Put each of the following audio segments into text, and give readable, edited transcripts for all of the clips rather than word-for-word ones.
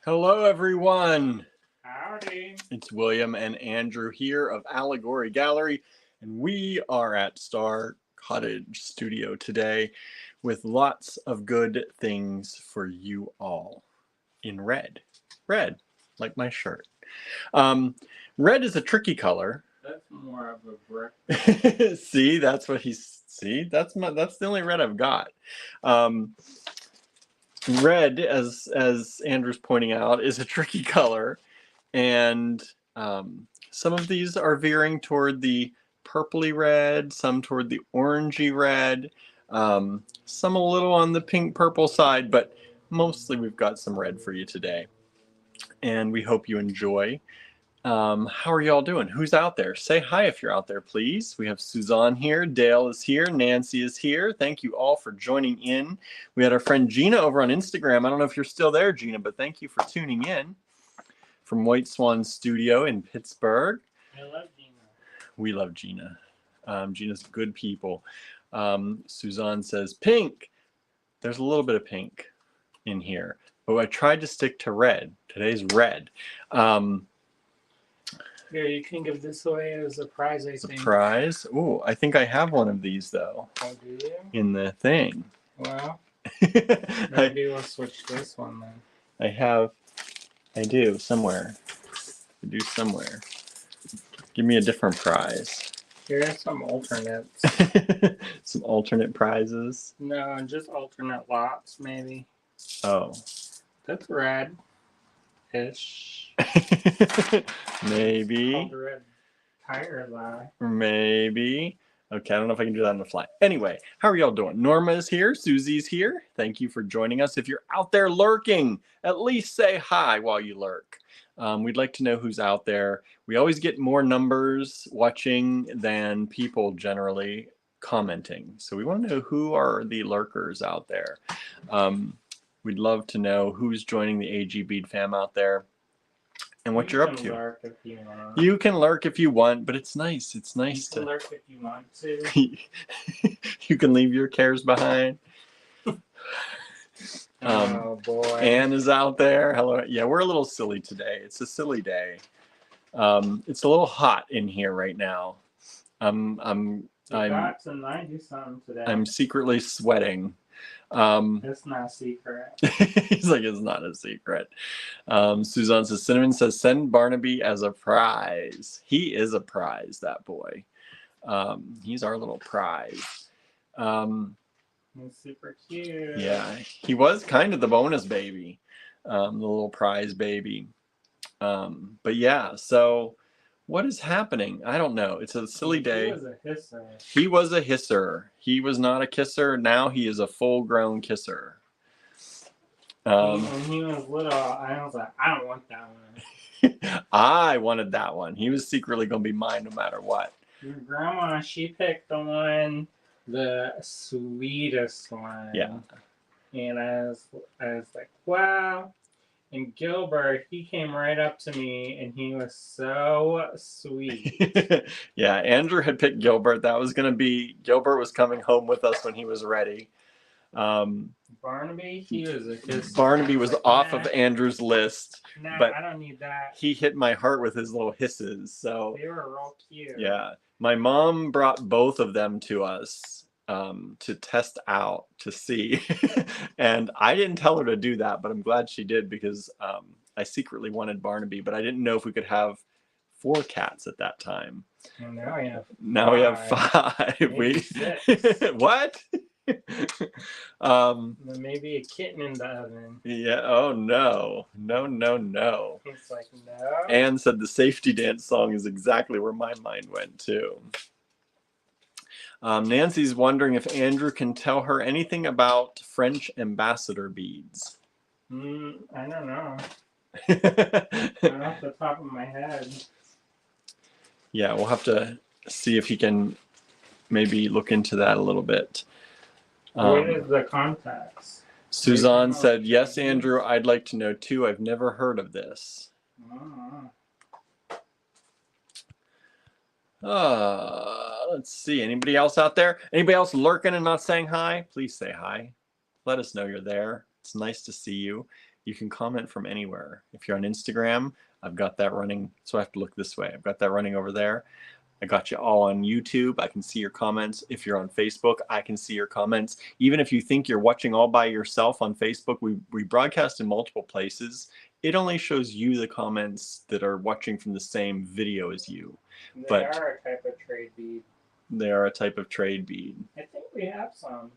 Hello, everyone. Howdy. It's William and Andrew here of Allegory Gallery, and we are at Star Cottage Studio today with lots of good things for you all in red. Red, like my shirt. Red is a tricky color. That's more of a brick. See, that's what he's. See, that's the only red I've got. Red, as Andrew's pointing out, is a tricky color, and some of these are veering toward the purpley red, some toward the orangey red, some a little on the pink purple side, but mostly we've got some red for you today, and we hope you enjoy. How are y'all doing? Who's out there? Say hi if you're out there, please. We have Suzanne here. Dale is here. Nancy is here. Thank you all for joining in. We had our friend Gina over on Instagram. I don't know if you're still there, Gina, but thank you for tuning in from White Swan Studio in Pittsburgh. I love Gina. We love Gina. Gina's good people. Suzanne says pink. There's a little bit of pink in here, but I tried to stick to red. Today's red. Here, you can give this away as a prize, I think. Surprise. Ooh, I think I have one of these, though. Oh, do you? In the thing. Well, I maybe we'll switch this one then. I do, somewhere. I do somewhere. Give me a different prize. Here are some alternates. Some alternate prizes. No, just alternate lots, maybe. Oh. That's red-ish. Maybe. Called the red tire lie. Maybe. Okay, I don't know if I can do that on the fly. Anyway, how are y'all doing? Norma is here. Susie's here. Thank you for joining us. If you're out there lurking, at least say hi while you lurk. We'd like to know who's out there. We always get more numbers watching than people generally commenting. So we want to know who are the lurkers out there. We'd love to know who's joining the AG Bead fam out there and what you're up to. Lurk if you want. You can lurk if you want, but it's nice. It's nice You can to lurk if you want to. you can leave your cares behind. Oh boy. Anne is out there. Hello. Yeah, we're a little silly today. It's a silly day. It's a little hot in here right now. I'm got to 90-something today. I'm secretly sweating. It's not a secret. He's like, it's not a secret. Suzanne says, Cinnamon says, send Barnaby as a prize. He is a prize, that boy. He's our little prize. He's super cute. Yeah, he was kind of the bonus baby, the little prize baby. But yeah, so what is happening? I don't know. It's a silly day. He was a hisser. He was a hisser. He was not a kisser. Now he is a full-grown kisser. When he was little, I was like, I don't want that one. I wanted that one. He was secretly going to be mine no matter what. Your grandma, she picked the sweetest one. Yeah. And I was like, wow. And Gilbert, he came right up to me, and he was so sweet. Yeah, Andrew had picked Gilbert. That was going to be, Gilbert was coming home with us when he was ready. Barnaby, he was a kisser. Barnaby was off of Andrew's list. Nah, but I don't need that. He hit my heart with his little hisses. So they were real cute. Yeah. My mom brought both of them to us to test out, to see. And I didn't tell her to do that, but I'm glad she did because I secretly wanted Barnaby, but I didn't know if we could have 4 cats at that time. And now we have 5. Now we have 5. Maybe 6. What? Maybe a kitten in the oven. Yeah. Oh no. No. It's like, no. Anne said the safety dance song is exactly where my mind went too. Nancy's wondering if Andrew can tell her anything about French ambassador beads. I don't know. Not off the top of my head. Yeah, we'll have to see if he can maybe look into that a little bit. What is the contacts? Suzanne said, yes, Andrew, I'd like to know too. I've never heard of this. Let's see. Anybody else out there? Anybody else lurking and not saying hi? Please say hi. Let us know you're there. It's nice to see you. You can comment from anywhere. If you're on Instagram, I've got that running, so I have to look this way. I've got that running over there. I got you all on YouTube. I can see your comments. If you're on Facebook, I can see your comments. Even if you think you're watching all by yourself on Facebook, we broadcast in multiple places. It only shows you the comments that are watching from the same video as you. They are a type of trade bead. They are a type of trade bead. I think we have some.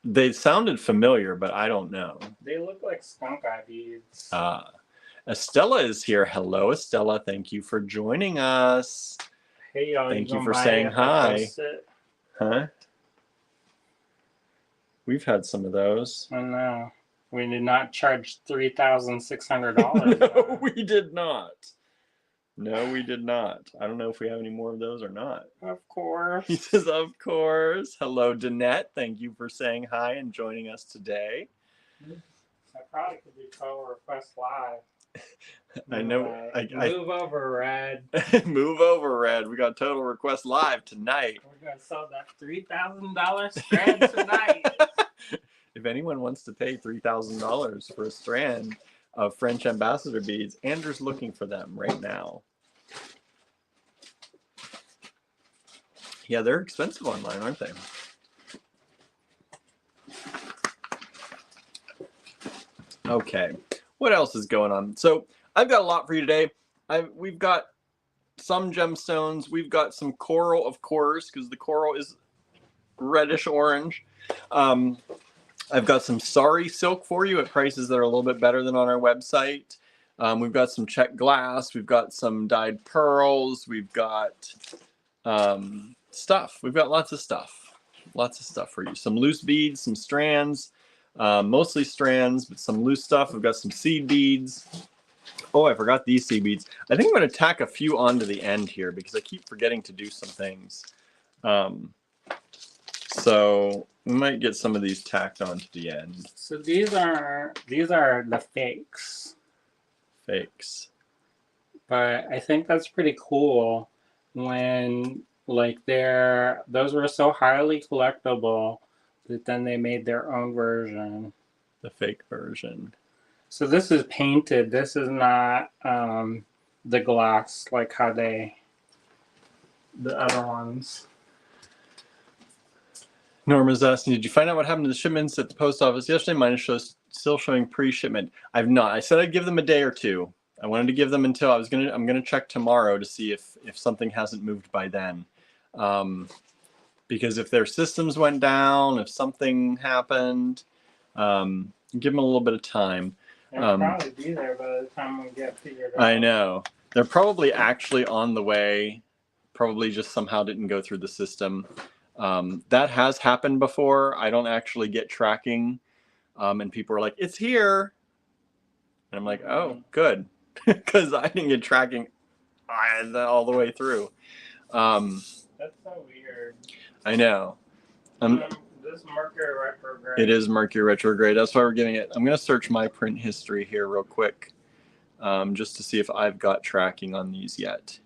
They sounded familiar, but I don't know. They look like skunk eye beads. Estella is here. Hello, Estella. Thank you for joining us. Hey, y'all. Thank you for saying hi. Huh? We've had some of those. I know. We did not charge $3,600. No, we did not. No, we did not. I don't know if we have any more of those or not. Of course. He says, of course. Hello, Danette. Thank you for saying hi and joining us today. I probably could do total request live. I know. Move over, Red. Move over, Red. We got total request live tonight. We're going to sell that $3,000 strand tonight. If anyone wants to pay $3,000 for a strand of French ambassador beads, Andrew's looking for them right now. Yeah, they're expensive online, aren't they? Okay, what else is going on? So I've got a lot for you today. We've got some gemstones. We've got some coral, of course, because the coral is reddish orange. I've got some sari silk for you at prices that are a little bit better than on our website. We've got some Czech glass. We've got some dyed pearls. We've got stuff. We've got lots of stuff. Lots of stuff for you. Some loose beads, some strands, mostly strands, but some loose stuff. We've got some seed beads. Oh, I forgot these seed beads. I think I'm going to tack a few onto the end here because I keep forgetting to do some things. So we might get some of these tacked onto the end. So these are the fakes. Fakes. But I think that's pretty cool when like those were so highly collectible that then they made their own version. The fake version. So this is painted. This is not the glass like how the other ones. Norma's asking, did you find out what happened to the shipments at the post office yesterday? Mine is still showing pre-shipment. I've not. I said I'd give them a day or two. I wanted to give them until I'm gonna check tomorrow to see if something hasn't moved by then. Because if their systems went down, if something happened, give them a little bit of time. They'll probably be there by the time we get figured out. I know. They're probably actually on the way. Probably just somehow didn't go through the system. That has happened before. I don't actually get tracking. And people are like, it's here. And I'm like, oh, good. Because I didn't get tracking all the way through. That's so weird. I know. This Mercury retrograde. It is Mercury retrograde. That's why we're giving it. I'm going to search my print history here real quick. Just to see if I've got tracking on these yet.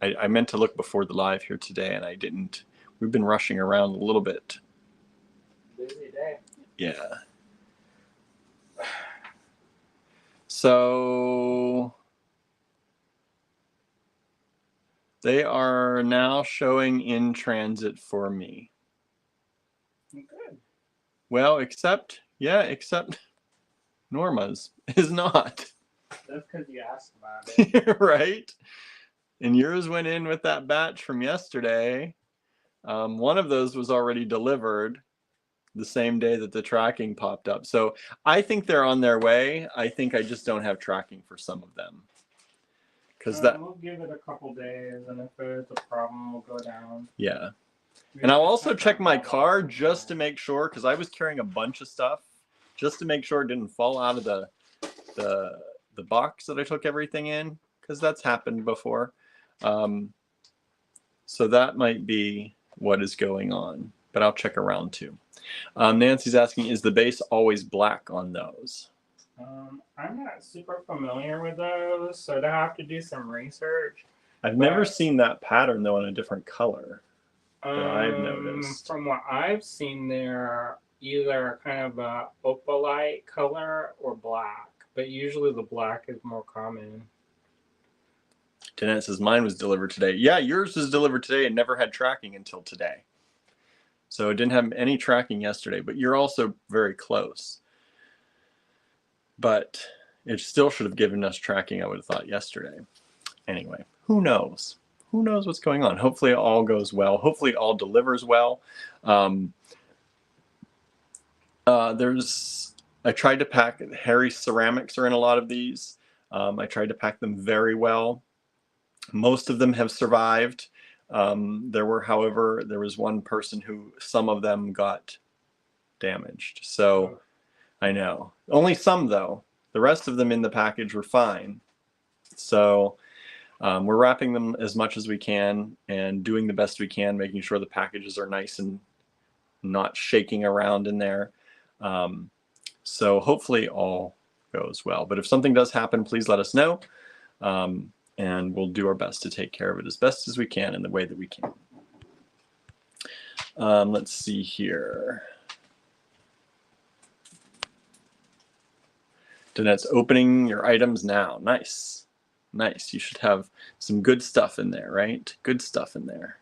I meant to look before the live here today, and I didn't. We've been rushing around a little bit. Busy day. Yeah. So they are now showing in transit for me. Good. Well, except Norma's is not. That's because you asked about it. Right? And yours went in with that batch from yesterday. One of those was already delivered the same day that the tracking popped up. So I think they're on their way. I think I just don't have tracking for some of them. We'll give it a couple days, and if there's a problem, we'll go down. Yeah. And I'll also check my car just to make sure, because I was carrying a bunch of stuff, just to make sure it didn't fall out of the box that I took everything in, because that's happened before. So that might be what is going on, but I'll check around too. Nancy's asking, is the base always black on those? I'm not super familiar with those, so I'd have to do some research. I've never seen that pattern though in a different color that I've noticed. From what I've seen, they're either kind of a opalite color or black, but usually the black is more common. Jeanette says mine was delivered today. Yeah, yours was delivered today and never had tracking until today. So it didn't have any tracking yesterday, but you're also very close. But it still should have given us tracking, I would have thought, yesterday. Anyway, who knows? Who knows what's going on? Hopefully it all goes well. Hopefully it all delivers well. I tried to pack, Harry ceramics are in a lot of these. I tried to pack them very well. Most of them have survived. However, there was one person who some of them got damaged. So I know. Only some though. The rest of them in the package were fine. So we're wrapping them as much as we can and doing the best we can, making sure the packages are nice and not shaking around in there. So hopefully all goes well. But if something does happen, please let us know. And we'll do our best to take care of it as best as we can in the way that we can. Let's see here. Danette's opening your items now. Nice. Nice. You should have some good stuff in there, right? Good stuff in there.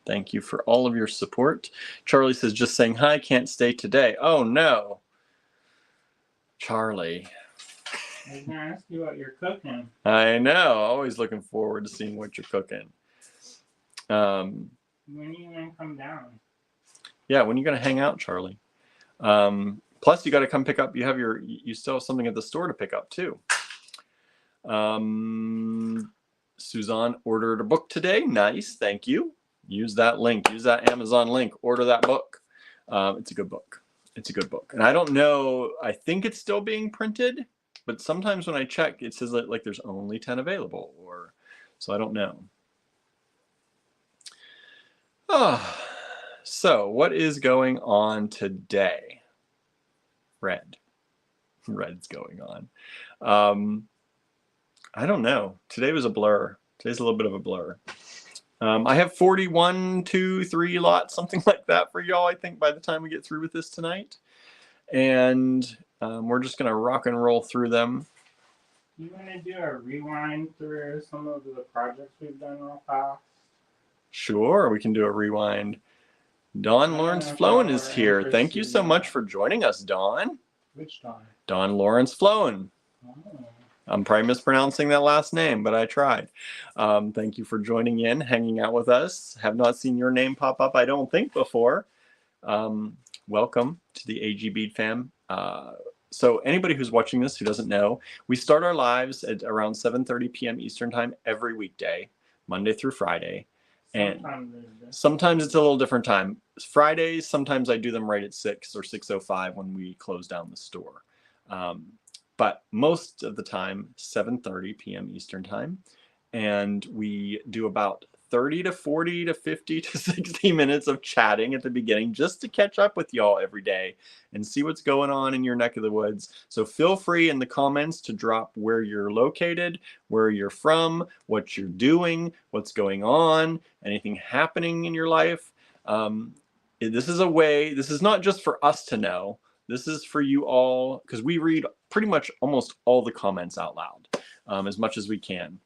Thank you for all of your support. Charlie says, just saying hi, can't stay today. Oh, no. Charlie. I was going to ask you what you're cooking. I know. Always looking forward to seeing what you're cooking. When are you going to come down? Yeah, when are you going to hang out, Charlie? Plus, you got to come pick up. You still have something at the store to pick up, too. Suzanne ordered a book today. Nice. Thank you. Use that link. Use that Amazon link. Order that book. It's a good book. It's a good book. And I don't know. I think it's still being printed. But sometimes when I check, it says that, like there's only 10 available. So I don't know. So what is going on today? Red's going on. I don't know. Today was a blur. Today's a little bit of a blur. I have 41, 2, 3 lots, something like that for y'all, I think, by the time we get through with this tonight. And we're just going to rock and roll through them. You want to do a rewind through some of the projects we've done real fast? Sure, we can do a rewind. Dawn Lawrence Flowen is here. Thank you so much for joining us, Dawn. Which Dawn? Dawn Lawrence Flowen. Oh. I'm probably mispronouncing that last name, but I tried. Thank you for joining in, hanging out with us. Have not seen your name pop up, I don't think, before. Welcome to the AG Bead fam. So anybody who's watching this who doesn't know, we start our lives at around 7:30 p.m. Eastern time every weekday, Monday through Friday. And sometimes it's a little different time. Fridays, sometimes I do them right at 6 or 6:05 when we close down the store. But most of the time, 7:30 p.m. Eastern time. And we do about 30 to 40 to 50 to 60 minutes of chatting at the beginning just to catch up with y'all every day and see what's going on in your neck of the woods. So feel free in the comments to drop where you're located, where you're from, what you're doing, what's going on, anything happening in your life. This is a way, this is not just for us to know. This is for you all, because we read pretty much almost all the comments out loud as much as we can.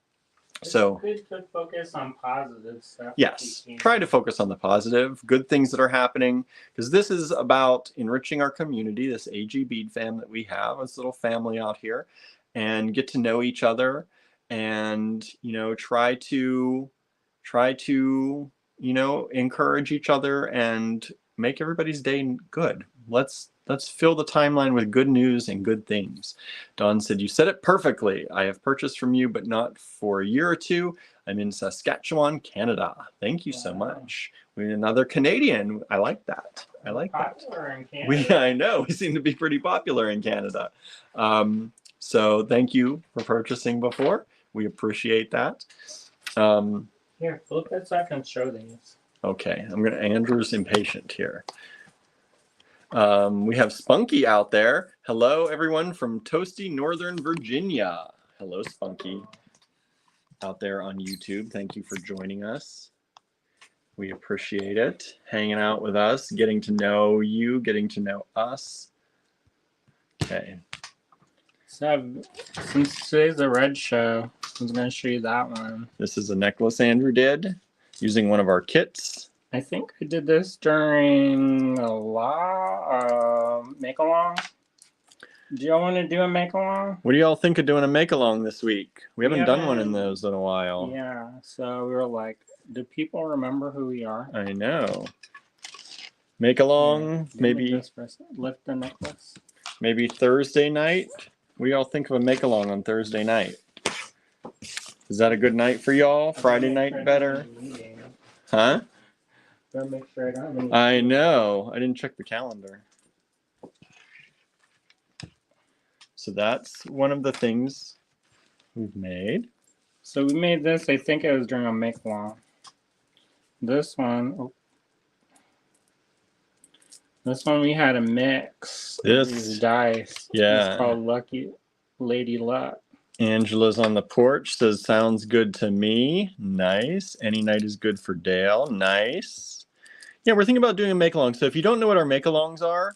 So it's good to focus on positive stuff. Yes, try to focus on the positive, good things that are happening, because this is about enriching our community, this AG Bead fam that we have, this little family out here, and get to know each other and, try to, encourage each other and make everybody's day good. Let's fill the timeline with good news and good things. Dawn said, you said it perfectly. I have purchased from you, but not for a year or two. I'm in Saskatchewan, Canada. Thank you so much. We're another Canadian. I like that. I like that. I know. We seem to be pretty popular in Canada. So thank you for purchasing before. We appreciate that. Here, flip it so I can show these. Okay. Andrew's impatient here. We have Spunky out there. Hello, everyone from toasty Northern Virginia. Hello, Spunky, out there on YouTube. Thank you for joining us. We appreciate it. Hanging out with us, getting to know you, getting to know us. Okay. So since today's the red show, I was going to show you that one. This is a necklace Andrew did using one of our kits. I think I did this during a make-along. Do y'all want to do a make-along? What do y'all think of doing a make-along this week? We haven't done one in haven't- those in a while. Yeah, so we were like, do people remember who we are? I know. Make-along, maybe Lift the necklace. maybe Thursday night. What do y'all think of a make-along on Thursday night? Is that a good night for y'all? Friday night better? Huh? Gotta make sure I don't have any. I know. I didn't check the calendar. So that's one of the things we've made. So we made this, I think it was during a make-along. This one, this one we had a mix of these dice. Yeah. It's called Lucky Lady Luck. Angela's on the porch, says, sounds good to me. Nice. Any night is good for Dale. Nice. Yeah, we're thinking about doing a make-along. So if you don't know what our make-alongs are,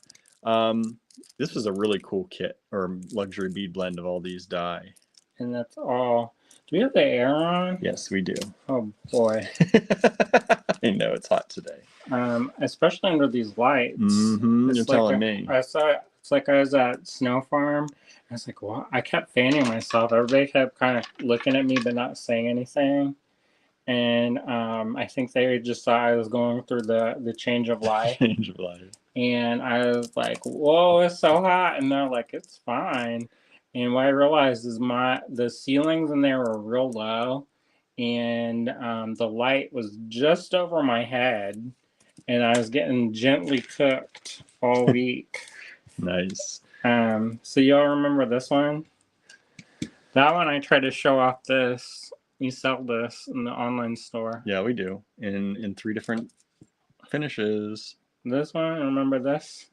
this was a really cool kit or luxury bead blend of all these die. And that's all. Do we have the air on? Yes, we do. Oh boy. I know it's hot today. Especially under these lights. Mm-hmm. You're like telling me. I saw it. It's like I was at Snow Farm. I was like, what? I kept fanning myself. Everybody kept kind of looking at me but not saying anything. And I think they just thought I was going through the change of life. Change of life. And I was like, whoa, it's so hot. And they're like, it's fine. And what I realized is the ceilings in there were real low. And the light was just over my head. And I was getting gently cooked all week. Nice. So y'all remember this one? That one I tried to show off this. We sell this in the online store. Yeah, we do. In 3 different finishes. This one, remember this?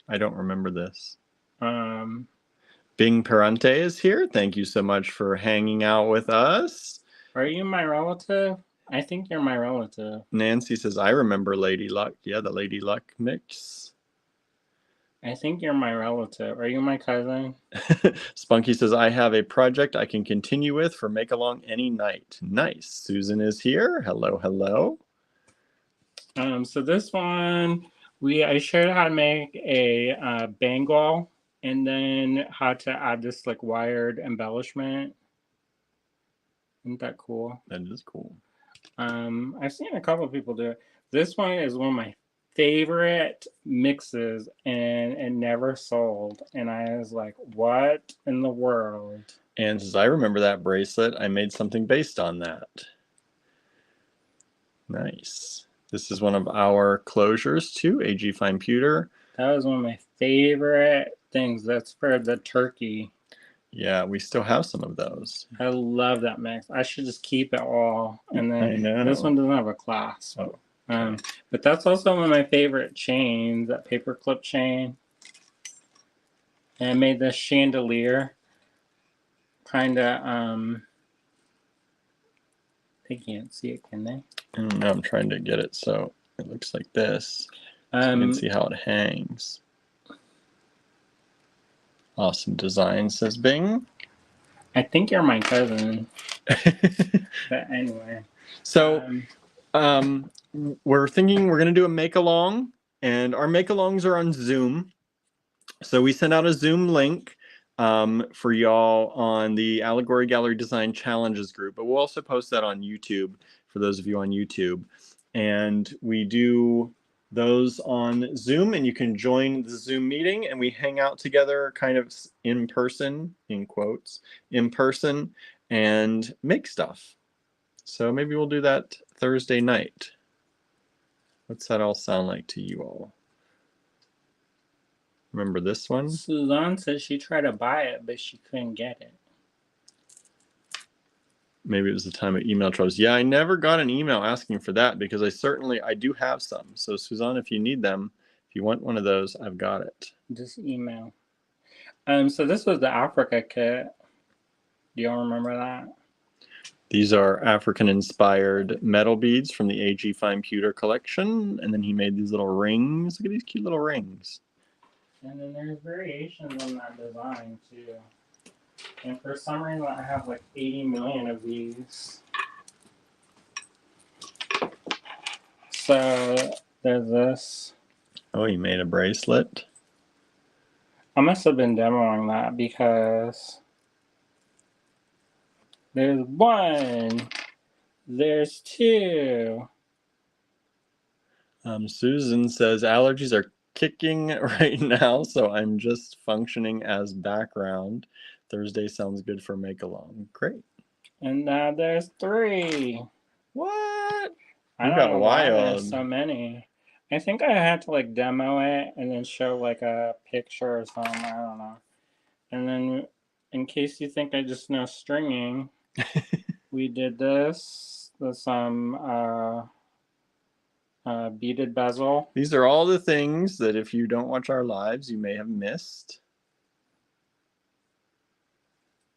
I don't remember this. Bing Perante is here. Thank you so much for hanging out with us. Are you my relative? I think you're my relative. Nancy says, I remember Lady Luck. Yeah, the Lady Luck mix. I think you're my relative. Are you my cousin? Spunky says, I have a project I can continue with for Make Along any night. Nice. Susan is here. Hello, hello. So this one, I showed how to make a bangle and then how to add this like wired embellishment. Isn't that cool? That is cool. I've seen a couple of people do it. This one is one of my favorite mixes and it never sold. And I was like, what in the world? And says, I remember that bracelet. I made something based on that. Nice. This is one of our closures too, AG Fine Pewter. That was one of my favorite things. That's for the turkey. Yeah, we still have some of those. I love that mix. I should just keep it all. And I then know. this one doesn't have a clasp. Oh. But that's also one of my favorite chains, that paperclip chain. And I made this chandelier. Kind of, they can't see it, can they? I don't know, I'm trying to get it so it looks like this. So you can see how it hangs. Awesome design, says Bing. I think you're my cousin. But anyway. So, we're thinking we're going to do a make-along, and our make-alongs are on Zoom. So we sent out a Zoom link for y'all on the Allegory Gallery Design Challenges group, but we'll also post that on YouTube for those of you on YouTube. And we do those on Zoom, and you can join the Zoom meeting, and we hang out together kind of in person, in quotes, in person, and make stuff. So maybe we'll do that Thursday night. What's that all sound like to you all? Remember this one? Suzanne said she tried to buy it, but she couldn't get it. Maybe it was the time of email troubles. Yeah, I never got an email asking for that because I do have some. So Suzanne, if you need them, if you want one of those, I've got it. Just email. So this was the Africa kit. Do y'all remember that? These are African-inspired metal beads from the AG Fine Pewter collection. And then he made these little rings. Look at these cute little rings. And then there's variations on that design too. And for some reason I have like 80 million of these. So there's this. Oh, he made a bracelet. I must have been demoing that because there's one, there's two. Susan says allergies are kicking right now, so I'm just functioning as background. Thursday sounds good for make along. Great. And now there's three. What? I don't know why there's so many. I think I had to like demo it and then show like a picture or something. I don't know. And then, in case you think I just know stringing, we did this. Beaded bezel. These are all the things that if you don't watch our lives, you may have missed.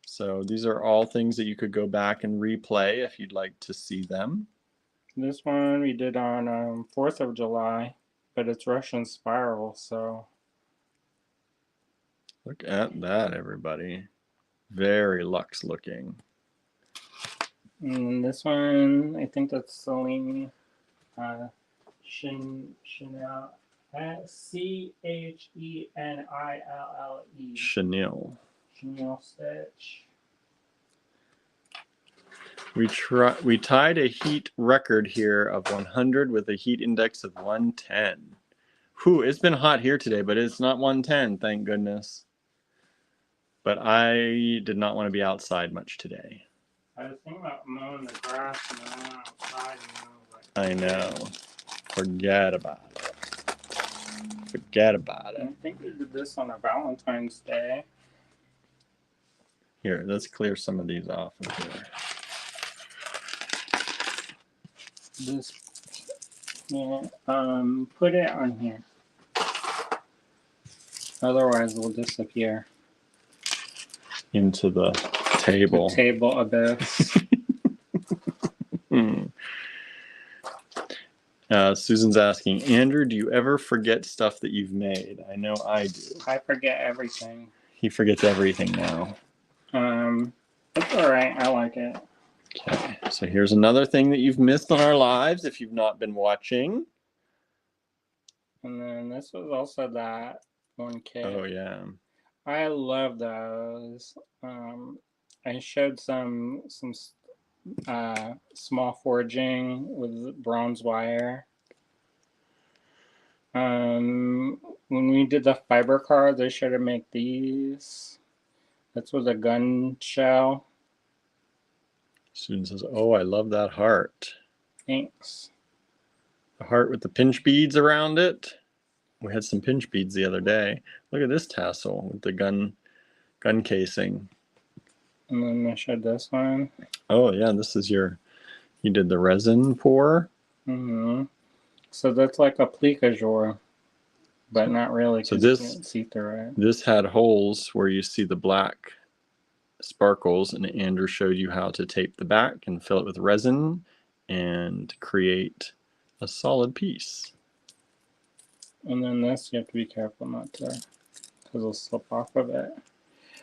So these are all things that you could go back and replay if you'd like to see them. This one we did on 4th of July, but it's Russian spiral, so. Look at that, everybody. Very luxe looking. And this one, I think that's Celine Chanel. Chenille. Chenille. Chenille stitch. We tied a heat record here of 100 with a heat index of 110. Whew, it's been hot here today, but it's not 110, thank goodness. But I did not want to be outside much today. I was thinking about mowing the grass and I went outside and I was like, I know. Forget about it. Forget about it. I think we did this on a Valentine's Day. Here, let's clear some of these off of here. This, yeah, put it on here. Otherwise, it'll disappear into the table. The table abyss. Susan's asking, Andrew, do you ever forget stuff that you've made? I know I do. I forget everything. He forgets everything now. It's all right. I like it. Okay, so here's another thing that you've missed on our lives if you've not been watching. And then this was also that one kit. Oh, yeah. I love those. I showed some small forging with bronze wire. When we did the fiber cards, I showed to make these. That's with a gun shell. Susan says, oh, I love that heart. Thanks. The heart with the pinch beads around it. We had some pinch beads the other day. Look at this tassel with the gun casing. And then I showed this one. Oh, yeah, this is you did the resin pour. Mm-hmm. So that's like a plique jour, but not really. So this, you can't see through it. This had holes where you see the black sparkles, and Andrew showed you how to tape the back and fill it with resin and create a solid piece. And then this, you have to be careful not to, because it'll slip off of it.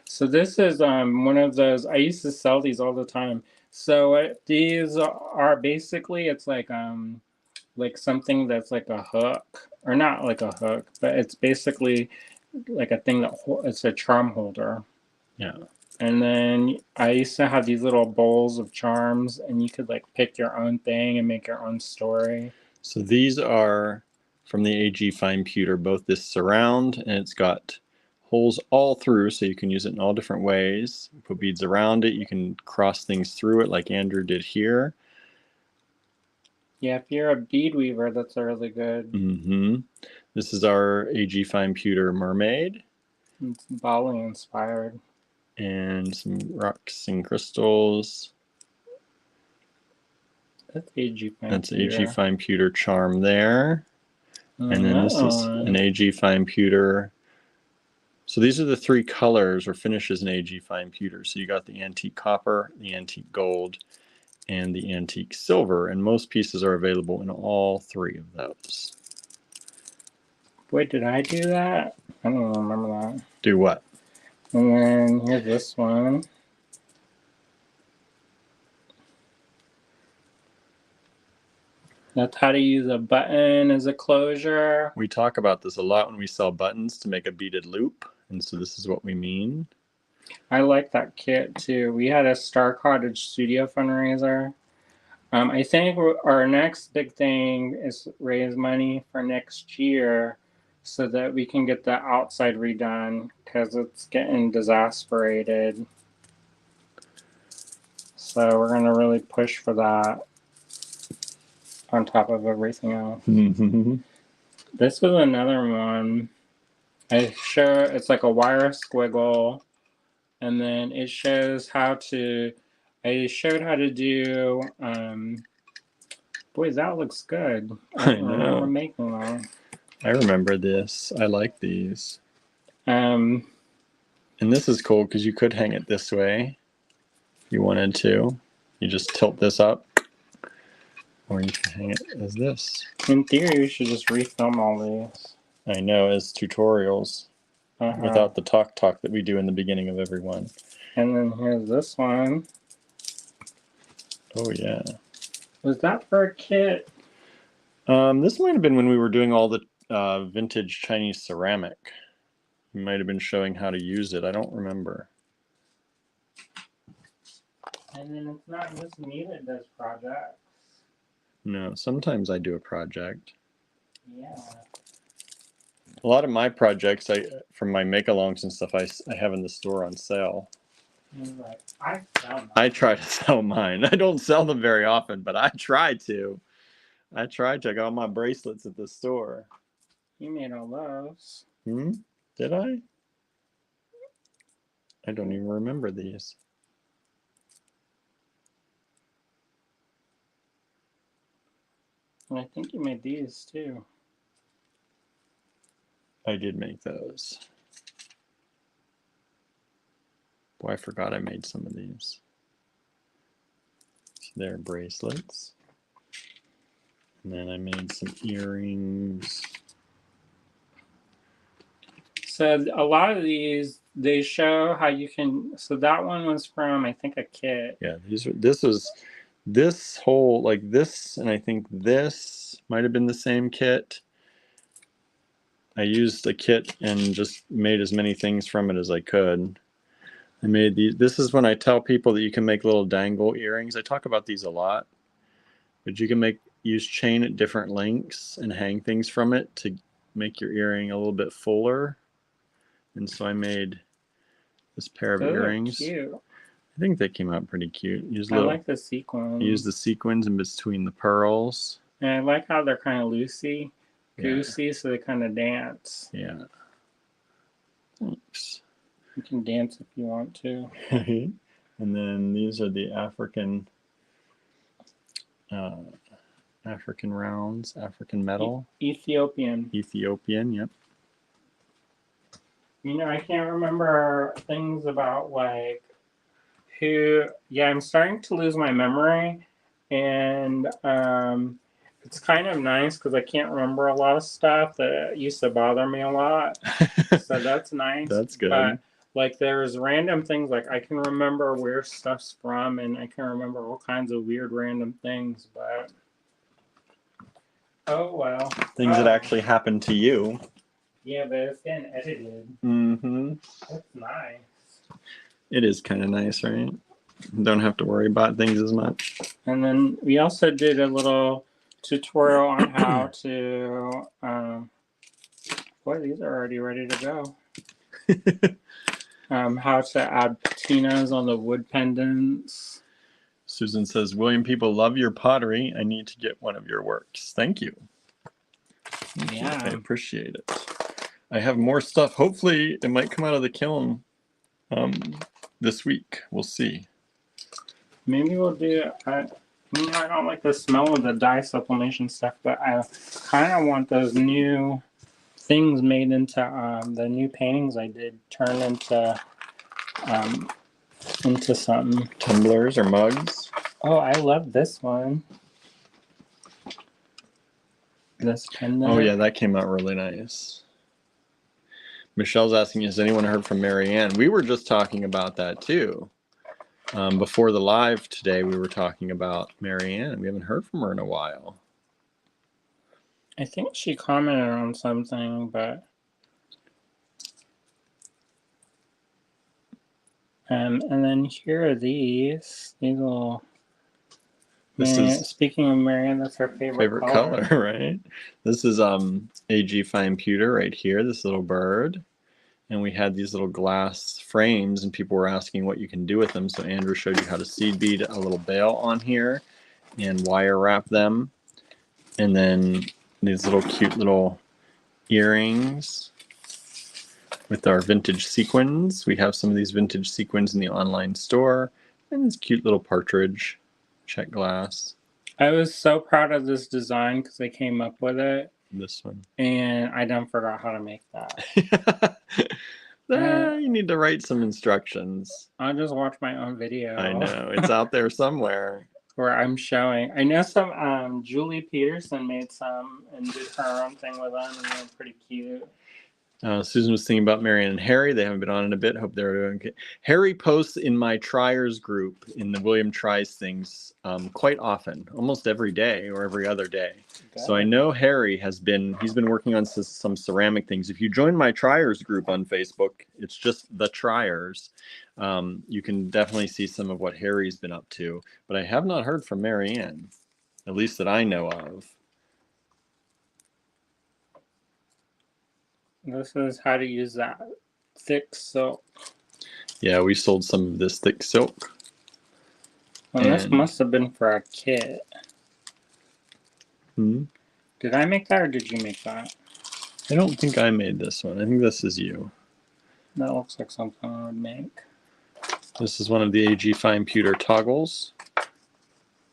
So this is one of those, I used to sell these all the time. So these are basically, it's like something that's like a hook, or not like a hook, but it's basically like a thing that, it's a charm holder. Yeah. And then I used to have these little bowls of charms, and you could like pick your own thing and make your own story. So these are from the AG Fine Pewter, both this surround, and it's got holes all through, so you can use it in all different ways. Put beads around it. You can cross things through it like Andrew did here. Yeah, if you're a bead weaver, that's really good. Mm-hmm. This is our AG Fine Pewter mermaid. It's Bali inspired. And some rocks and crystals. That's AG Fine That's Pewter. AG Fine Pewter charm there. And then this is an AG Fine Pewter. So these are the three colors or finishes in AG Fine Pewter. So you got the antique copper, the antique gold, and the antique silver, and most pieces are available in all 3 of those. Wait, did I do that? I don't remember that. Do what? And then here's this one. That's how to use a button as a closure. We talk about this a lot when we sell buttons to make a beaded loop, and so this is what we mean. I like that kit too. We had a Star Cottage Studio fundraiser. I think our next big thing is raise money for next year so that we can get the outside redone because it's getting disasperated. So we're going to really push for that on top of everything else. This was another one. It's like a wire squiggle, and then it shows how to. I showed how to do. Boy, that looks good. I don't remember know. making that. I remember this. I like these. And this is cool because you could hang it this way if you wanted to. You just tilt this up, or you can hang it as this. In theory, we should just refilm all these. I know, as tutorials, without the talk that we do in the beginning of every one. And then here's this one. Oh, yeah. Was that for a kit? This might have been when we were doing all the vintage Chinese ceramic. You might have been showing how to use it. I don't remember. And then it's not just me that does projects. No, sometimes I do a project. Yeah. A lot of my projects, from my make-alongs and stuff, I have in the store on sale. Like, I sell mine. I try to sell mine. I don't sell them very often, but I try to. I got all my bracelets at the store. You made all those. Did I? I don't even remember these. And I think you made these too. I did make those. Boy, I forgot I made some of these. So they're bracelets. And then I made some earrings. So a lot of these, they show how you can. So that one was from, I think, a kit. Yeah, this whole, like this, and I think this might have been the same kit. I used a kit and just made as many things from it as I could. I made these. This is when I tell people that you can make little dangle earrings. I talk about these a lot, but you can use chain at different lengths and hang things from it to make your earring a little bit fuller. And so I made this pair of earrings. Cute. I think they came out pretty cute. I like the sequins. Use the sequins in between the pearls. And I like how they're kind of loosey-goosey, so they kind of dance. Yeah. Thanks. You can dance if you want to. And then these are the African rounds, African metal. Ethiopian, yep. You know, I can't remember things about like who. Yeah, I'm starting to lose my memory, and it's kind of nice because I can't remember a lot of stuff that used to bother me a lot. So that's nice. That's good. But like, there's random things like I can remember where stuff's from, and I can remember all kinds of weird random things. But oh well. Things that actually happened to you. Yeah, but it's getting edited. That's nice. It is kind of nice, right? Don't have to worry about things as much. And then we also did a little tutorial on how to. Boy, these are already ready to go. How to add patinas on the wood pendants. Susan says, William, people love your pottery. I need to get one of your works. Thank you. Yeah. I appreciate it. I have more stuff. Hopefully, it might come out of the kiln this week. We'll see. Maybe we'll do. I don't like the smell of the dye sublimation stuff, but I kind of want those new things made into the new paintings I did turn into something. Tumblers or mugs. Oh, I love this one. This pendant. Oh yeah, that came out really nice. Michelle's asking, has anyone heard from Marianne? We were just talking about that too. Before the live today, we were talking about Marianne. We haven't heard from her in a while. I think she commented on something, but and then here are these little. This is speaking of Marianne, that's her favorite color. right? This is AG Fine Pewter right here, this little bird. And we had these little glass frames, and people were asking what you can do with them. So Andrew showed you how to seed bead a little bail on here and wire wrap them. And then these little cute little earrings with our vintage sequins. We have some of these vintage sequins in the online store. And this cute little partridge check glass. I was so proud of this design because I came up with it. This one. And I done forgot how to make that. You need to write some instructions. I'll just watch my own video. I know. It's out there somewhere. Where I'm showing. I know some, Julie Peterson made some and did her own thing with them, and they're pretty cute. Susan was thinking about Marianne and Harry. They haven't been on in a bit. Hope they're doing okay. Harry posts in my Triers group in the William Tries things quite often, almost every day or every other day. Okay. So I know Harry he's been working on some ceramic things. If you join my Triers group on Facebook, it's just the Triers. You can definitely see some of what Harry's been up to. But I have not heard from Marianne, at least that I know of. This is how to use that thick silk. Yeah, we sold some of this thick silk. Well, this must have been for a kit. Did I make that or did you make that? I don't think I made this one. I think this is you. That looks like something I would make. This is one of the AG Fine Pewter toggles.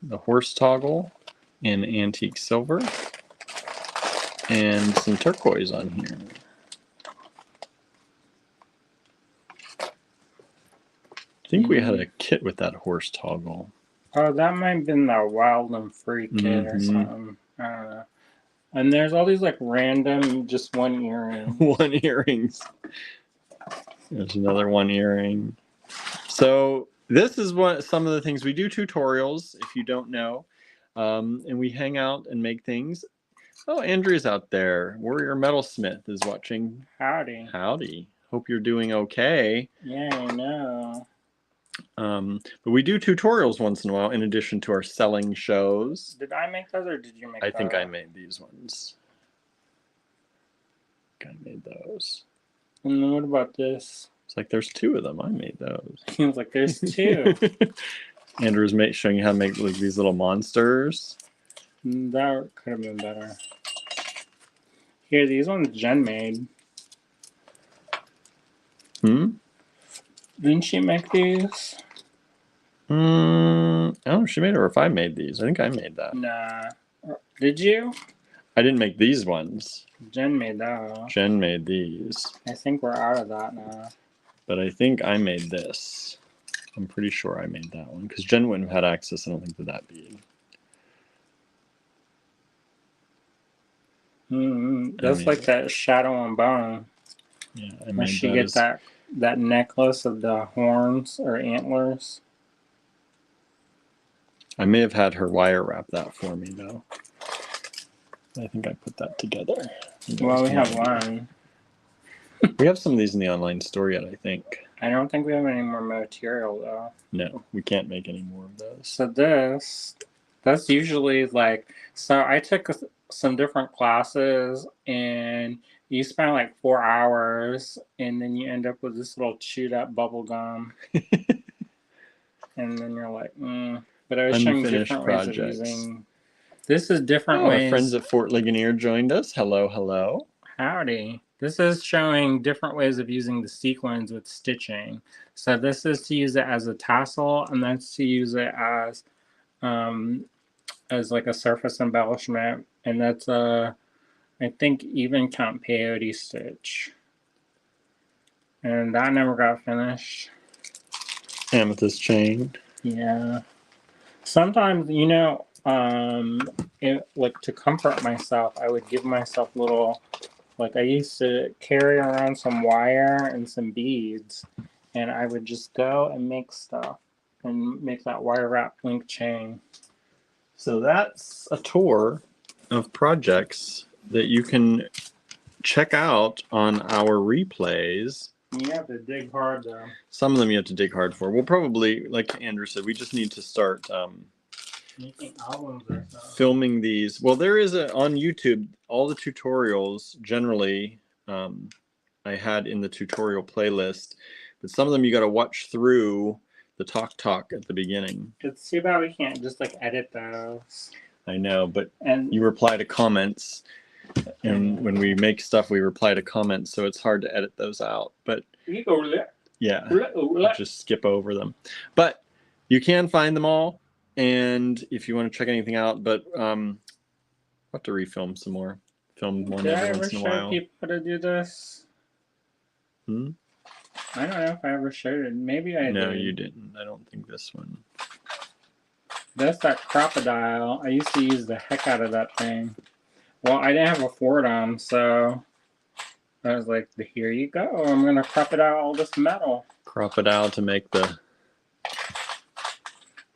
The horse toggle in antique silver. And some turquoise on here. I think we had a kit with that horse toggle. Oh, that might have been the Wild and Free kit or something. I don't know. And there's all these like random, just one earring. One earrings. There's another one earring. So this is some of the things we do tutorials, if you don't know. And we hang out and make things. Oh, Andrea's out there. Warrior Metalsmith is watching. Howdy. Howdy. Hope you're doing okay. Yeah, I know. But we do tutorials once in a while in addition to our selling shows. Did I make those or did you make those? I think I made these ones. I made those. And then what about this? It's like there's two of them. I made those. He was like, there's two. Andrew's showing you how to make like these little monsters. That could have been better. Here, these ones Jen made. Didn't she make these? I don't know if she made it or if I made these. I think I made that. Nah. Did you? I didn't make these ones. Jen made that. Jen made these. I think we're out of that now. But I think I made this. I'm pretty sure I made that one because Jen wouldn't have had access, I don't think, to that bead. That's like that Shadow and Bone. Yeah, I made she get that necklace of the horns or antlers. I may have had her wire wrap that for me though. I think I put that together. Well, we have one. We have some of these in the online store yet, I think. I don't think we have any more material though. No, we can't make any more of those. So that's usually like, so I took some different classes and you spend like 4 hours and then you end up with this little chewed up bubble gum. And then you're like, But I was showing different ways of using. This is different ways. Our friends at Fort Ligonier joined us. Hello, hello. Howdy. This is showing different ways of using the sequins with stitching. So this is to use it as a tassel, and that's to use it as like a surface embellishment, and that's I think even count peyote stitch. And that never got finished. Amethyst chain. Yeah. Sometimes, like to comfort myself, I would give myself little, like I used to carry around some wire and some beads, and I would just go and make stuff and make that wire wrap link chain. So that's a tour of projects that you can check out on our replays. You have to dig hard though. Some of them you have to dig hard for. We'll probably, like Andrew said, we just need to start Making albums or stuff. filming these. Well, there is on YouTube, all the tutorials generally I had in the tutorial playlist, but some of them you got to watch through the talk at the beginning. It's too bad we can't just like edit those. I know, but And you reply to comments, and when we make stuff, we reply to comments, so it's hard to edit those out. But yeah, just skip over them. But you can find them all, and if you want to check anything out, but we'll have to refilm some more. Film one every once in a while. Did I ever show people how to do this? I don't know if I ever showed it. Maybe I did. No, you didn't. I don't think this one. That's that crocodile. I used to use the heck out of that thing. Well, I didn't have a Fordham, so I was like, here you go. I'm going to crocodile all this metal. Crocodile to make the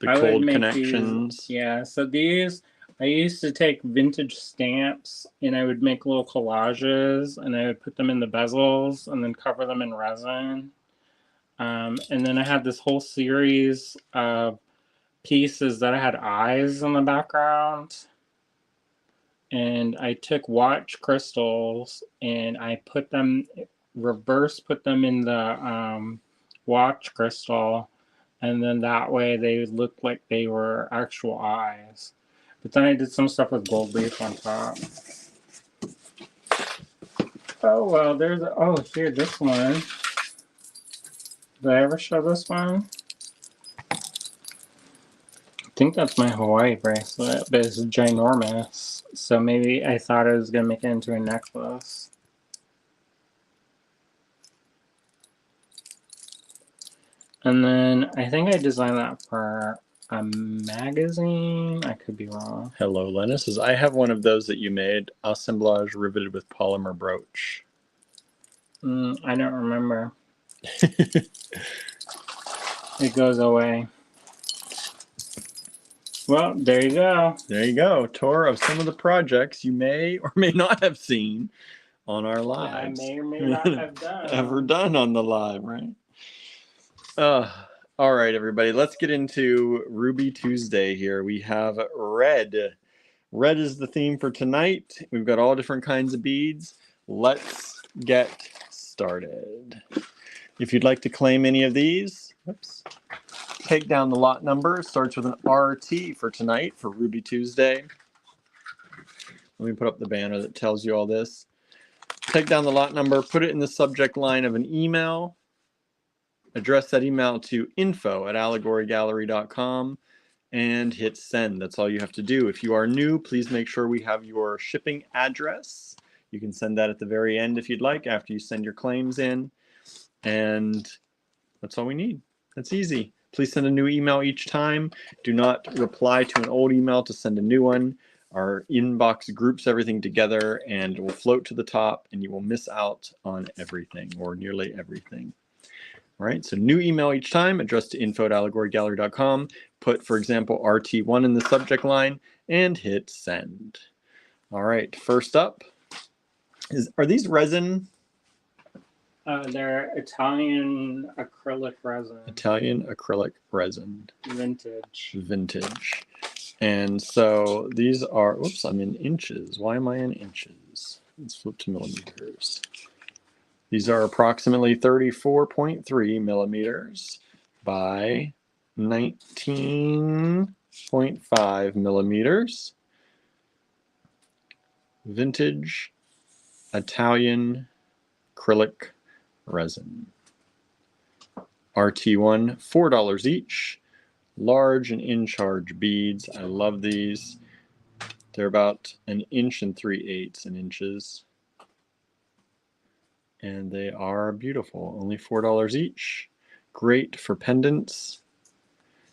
cold connections. Yeah, so these, I used to take vintage stamps and I would make little collages and I would put them in the bezels and then cover them in resin. And then I had this whole series of pieces that I had eyes in the background. And I took watch crystals and I put them, put them in the watch crystal. And then that way they looked like they were actual eyes. But then I did some stuff with gold leaf on top. Oh, well, here, this one. Did I ever show this one? I think that's my Hawaii bracelet, but it's ginormous. So maybe I thought I was going to make it into a necklace. And then I think I designed that for a magazine. I could be wrong. Hello, Lennis says, I have one of those that you made, assemblage riveted with polymer brooch. I don't remember. It goes away. Well, there you go. There you go. Tour of some of the projects you may or may not have seen on our lives. I may or may not have done. Ever done on the live, right? All right, everybody. Let's get into Ruby Tuesday here. We have red. Red is the theme for tonight. We've got all different kinds of beads. Let's get started. If you'd like to claim any of these, take down the lot number. It starts with an RT for tonight for Ruby Tuesday. Let me put up the banner that tells you all this. Take down the lot number, put it in the subject line of an email. Address that email to info@allegorygallery.com and hit send. That's all you have to do. If you are new, please make sure we have your shipping address. You can send that at the very end if you'd like, after you send your claims in. And that's all we need. That's easy. Please send a new email each time. Do not reply to an old email to send a new one. Our inbox groups everything together and it will float to the top and you will miss out on everything or nearly everything. All right, so new email each time, addressed to info@allegorygallery.com. Put, for example, RT1 in the subject line and hit send. All right, first up, are these resin? They're Italian acrylic resin. Italian acrylic resin. Vintage. Vintage. And so these are, oops, I'm in inches. Why am I in inches? Let's flip to millimeters. These are approximately 34.3 millimeters by 19.5 millimeters. Vintage Italian acrylic resin. RT1, $4 each. Large and in-charge beads. I love these. They're about 1 3/8 inches. And they are beautiful. Only $4 each. Great for pendants.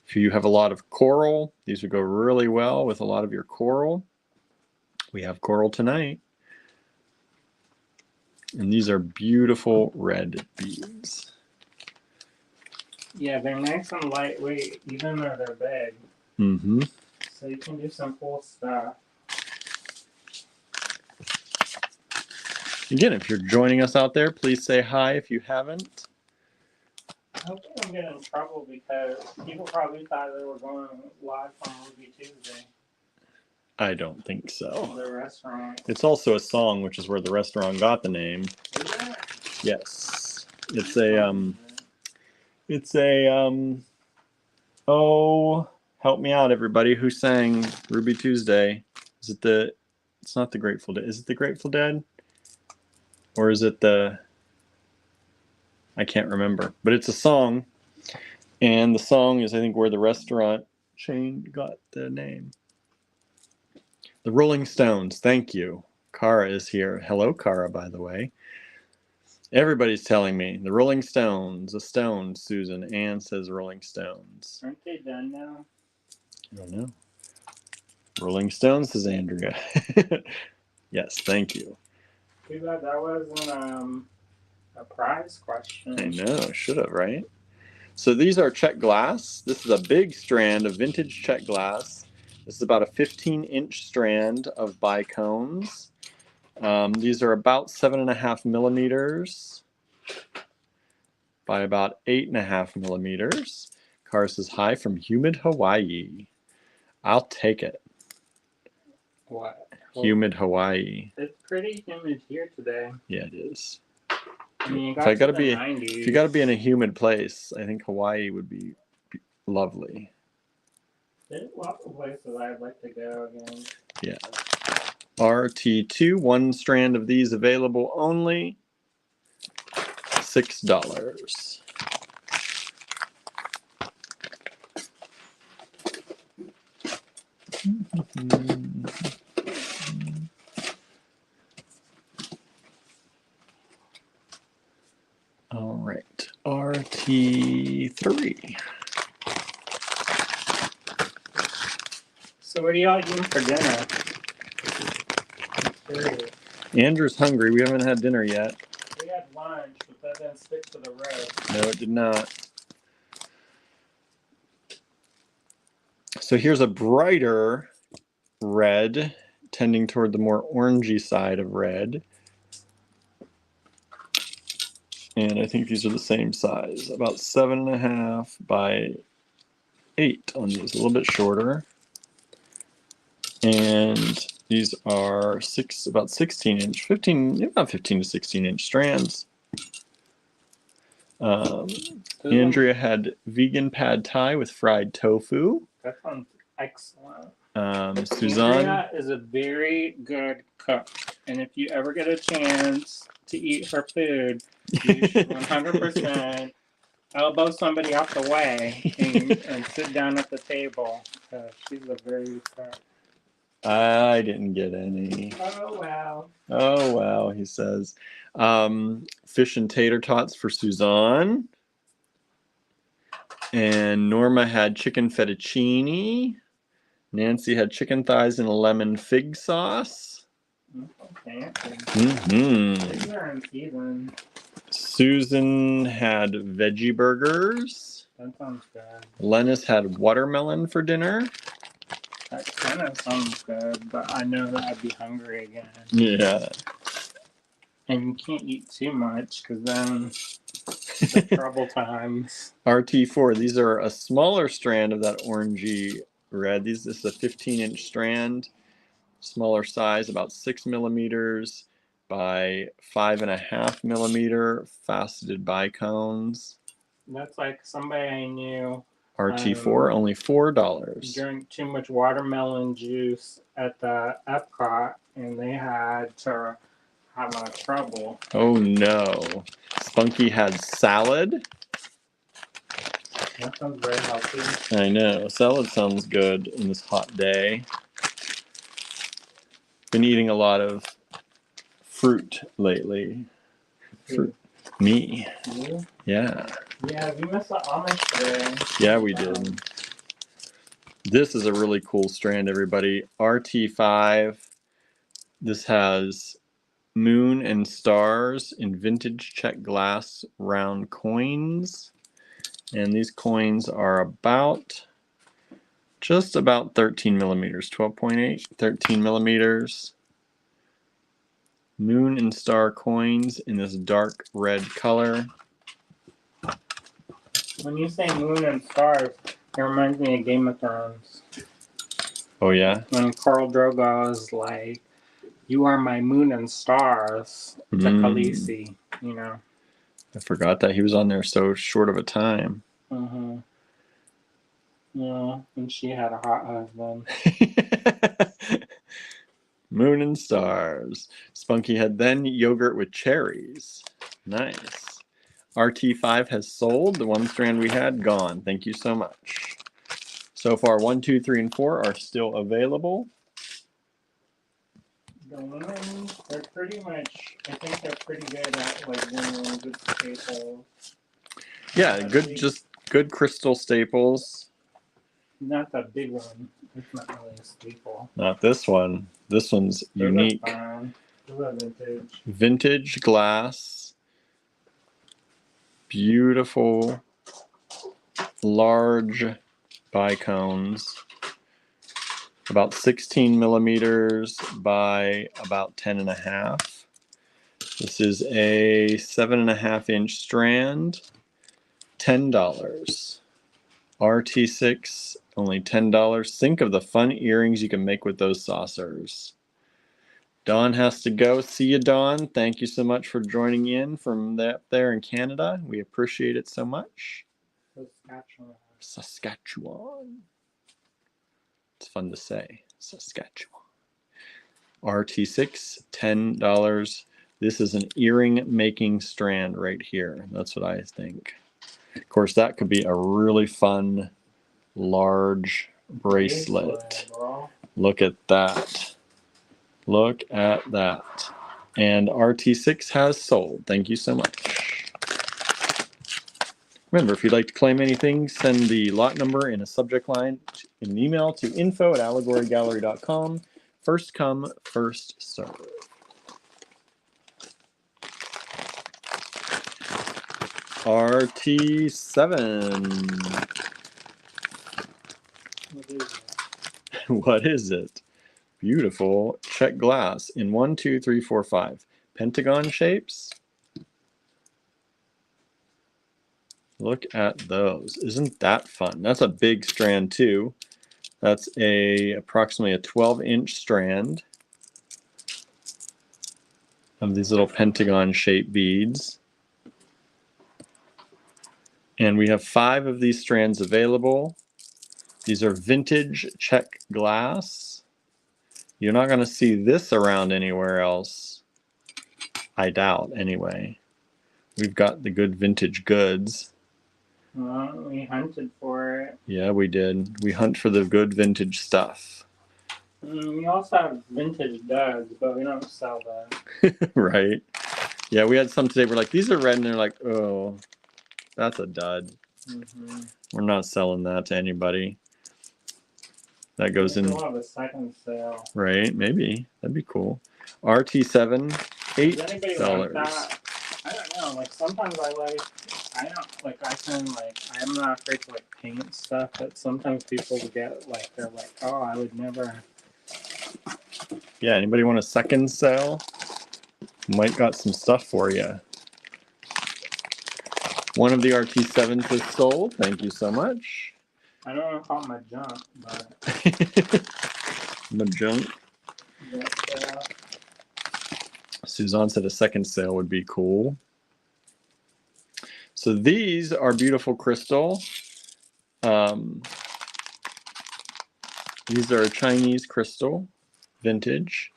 If you have a lot of coral, these would go really well with a lot of your coral. We have coral tonight. And these are beautiful red beads. Yeah, they're nice and lightweight, even though they're big. Mm-hmm. So you can do some cool stuff. Again, if you're joining us out there, please say hi if you haven't. I hope I don't get in trouble because people probably thought they were going live on Ruby Tuesday. I don't think so. The restaurant. It's also a song, which is where the restaurant got the name. Is that? Yes. Oh, help me out, everybody. Who sang Ruby Tuesday? It's not the Grateful Dead. Is it the Grateful Dead? Or is it I can't remember. But it's a song. And the song is, I think, where the restaurant chain got the name. The Rolling Stones. Thank you. Cara is here. Hello, Cara, by the way. Everybody's telling me. The Rolling Stones. The Stones, Susan. Ann says Rolling Stones. Aren't they done now? I don't know. Rolling Stones, says Andrea. Yes, thank you. Too bad that wasn't a prize question. I know. Should have, right? So these are Czech glass. This is a big strand of vintage Czech glass. This is about a 15-inch strand of bicones. These are about 7.5 millimeters by about 8.5 millimeters. Cara says hi from humid Hawaii. I'll take it. What? Humid Hawaii. It's pretty humid here today. Yeah, it is. I mean, If you got to be in a humid place, I think Hawaii would be lovely. There's lots of places I'd like to go again. Yeah. RT2, one strand of these available only. $6. All right, RT3. So what are y'all eating for dinner? Andrew's hungry. We haven't had dinner yet. We had lunch, but that didn't stick to the road. No, it did not. So here's a brighter red, tending toward the more orangey side of red. And I think these are the same size, about 7.5 by 8 on these, a little bit shorter. And these are about 16-inch, about 15 to 16-inch strands. Andrea had vegan pad thai with fried tofu. That sounds excellent. Suzanne Andrea is a very good cook, and if you ever get a chance to eat her food, you should 100% elbow somebody out the way and sit down at the table. She's a very good cook. I didn't get any. Oh, wow. Oh, wow, he says. Fish and tater tots for Suzanne. And Norma had chicken fettuccine. Nancy had chicken thighs in a lemon fig sauce. Okay. Mm-hmm. These are in season. Susan had veggie burgers. That sounds good. Lennis had watermelon for dinner. That kind of sounds good, but I know that I'd be hungry again. Yeah. And you can't eat too much because then it's trouble times. RT4, these are a smaller strand of that orangey red. This is a 15-inch strand, smaller size, about 6 millimeters by 5.5 millimeter faceted bicones. That's like somebody I knew. RT4, only $4. Drank too much watermelon juice at the Epcot, and they had to have trouble. Oh no. Spunky had salad. That sounds very healthy. I know. Salad sounds good in this hot day. Been eating a lot of fruit lately. Fruit. Me. You? Yeah. Yeah, we missed the Amish today. Yeah, we did. This is a really cool strand, everybody. RT5. This has moon and stars in vintage Czech glass round coins. And these coins are just about 13 millimeters, 12.8, 13 millimeters. Moon and star coins in this dark red color. When you say moon and stars, it reminds me of Game of Thrones. Oh, yeah? When Khal Drogo is like, "You are my moon and stars," to Khaleesi, you know. I forgot that he was on there so short of a time. Mm-hmm. Yeah, and she had a hot husband. Moon and stars. Spunky had then yogurt with cherries. Nice. RT5 has sold. The one strand we had, gone. Thank you so much. So far, 1, 2, 3, and 4 are still available. The women, they're pretty much, I think they're pretty good at like winning good staples. Yeah, just good crystal staples. Not the big one. It's not really a staple. Not this one. This one's unique. Vintage. Vintage glass. Beautiful, large bicones. About 16 millimeters by about 10.5. This is a 7.5-inch strand. $10. RT6, only $10. Think of the fun earrings you can make with those saucers. Dawn has to go. See you, Dawn. Thank you so much for joining in from up there in Canada. We appreciate it so much. Saskatchewan. It's fun to say. Saskatchewan. RT6, $10. This is an earring making strand right here. That's what I think. Of course, that could be a really fun, large bracelet. Look at that. Look at that. And RT6 has sold. Thank you so much. Remember, if you'd like to claim anything, send the lot number in a subject line in an email to info@allegorygallery.com. First come, first serve. RT7. What is it? Beautiful Czech glass in 1, 2, 3, 4, 5 pentagon shapes. Look at those. Isn't that fun? That's a big strand too. That's approximately a 12-inch strand of these little pentagon shaped beads. And we have 5 of these strands available. These are vintage Czech glass. You're not going to see this around anywhere else. I doubt, anyway. We've got the good vintage goods. Well, we hunted for it. Yeah, we did. We hunt for the good vintage stuff. We also have vintage duds, but we don't sell them. Right. Yeah, we had some today. We're like, these are red, and they're like, oh, that's a dud. Mm-hmm. We're not selling that to anybody. That goes in. We'll have a second sale. Right, maybe. That'd be cool. RT7, $8. Does anybody like that? I don't know. Like sometimes I'm not afraid to like paint stuff, but sometimes people get like, they're like, oh, I would never. Yeah, anybody want a second sale? Mike got some stuff for you. One of the RT7s is sold. Thank you so much. I don't want to call it my junk, but. The junk. But, Suzanne said a second sale would be cool. So these are beautiful crystal. These are Chinese crystal, vintage,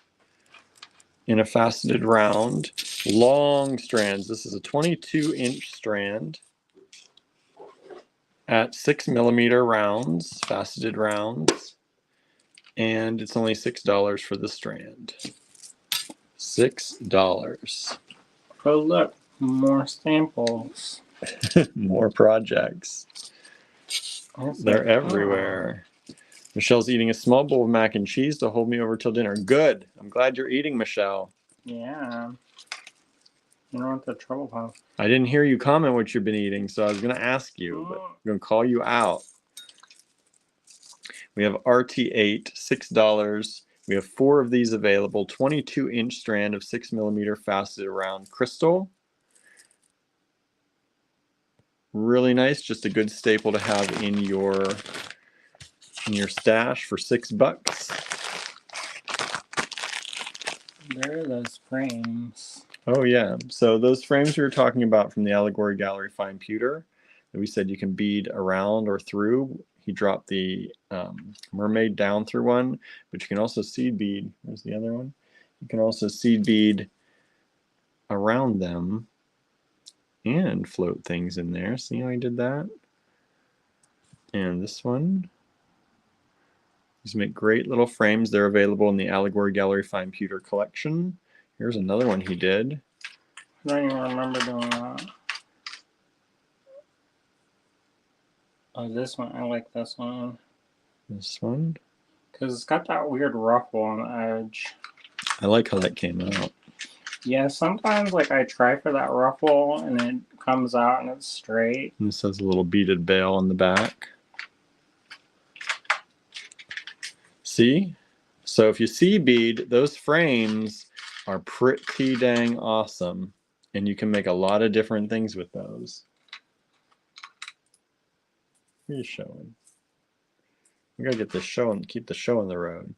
in a faceted round. Long strands. This is a 22-inch strand at 6 millimeter rounds, faceted rounds. And it's only $6 for the strand. $6. oh, look, more samples. More projects. Also, They're everywhere. Michelle's eating a small bowl of mac and cheese to hold me over till dinner. Good. I'm glad you're eating, Michelle. Yeah. You know what the trouble was? I didn't hear you comment what you've been eating, so I was going to ask you, but I'm going to call you out. We have RT8, $6. We have 4 of these available. 22-inch strand of 6mm faceted around crystal. Really nice. Just a good staple to have in your stash for $6. There are those frames. Oh yeah. So those frames we were talking about from the Allegory Gallery Fine Pewter that we said you can bead around or through. He dropped the mermaid down through one, but you can also seed bead. Where's the other one? You can also seed bead around them and float things in there. See how I did that? And this one. These make great little frames. They're available in the Allegory Gallery Fine Pewter collection. Here's another one he did. I don't even remember doing that. Oh, this one. I like this one. This one. Because it's got that weird ruffle on the edge. I like how that came out. Yeah, sometimes like I try for that ruffle and it comes out and it's straight. And this has a little beaded bail on the back. See? So if you see bead, those frames are pretty dang awesome. And you can make a lot of different things with those. What are you showing? We gotta get this show and keep the show on the road.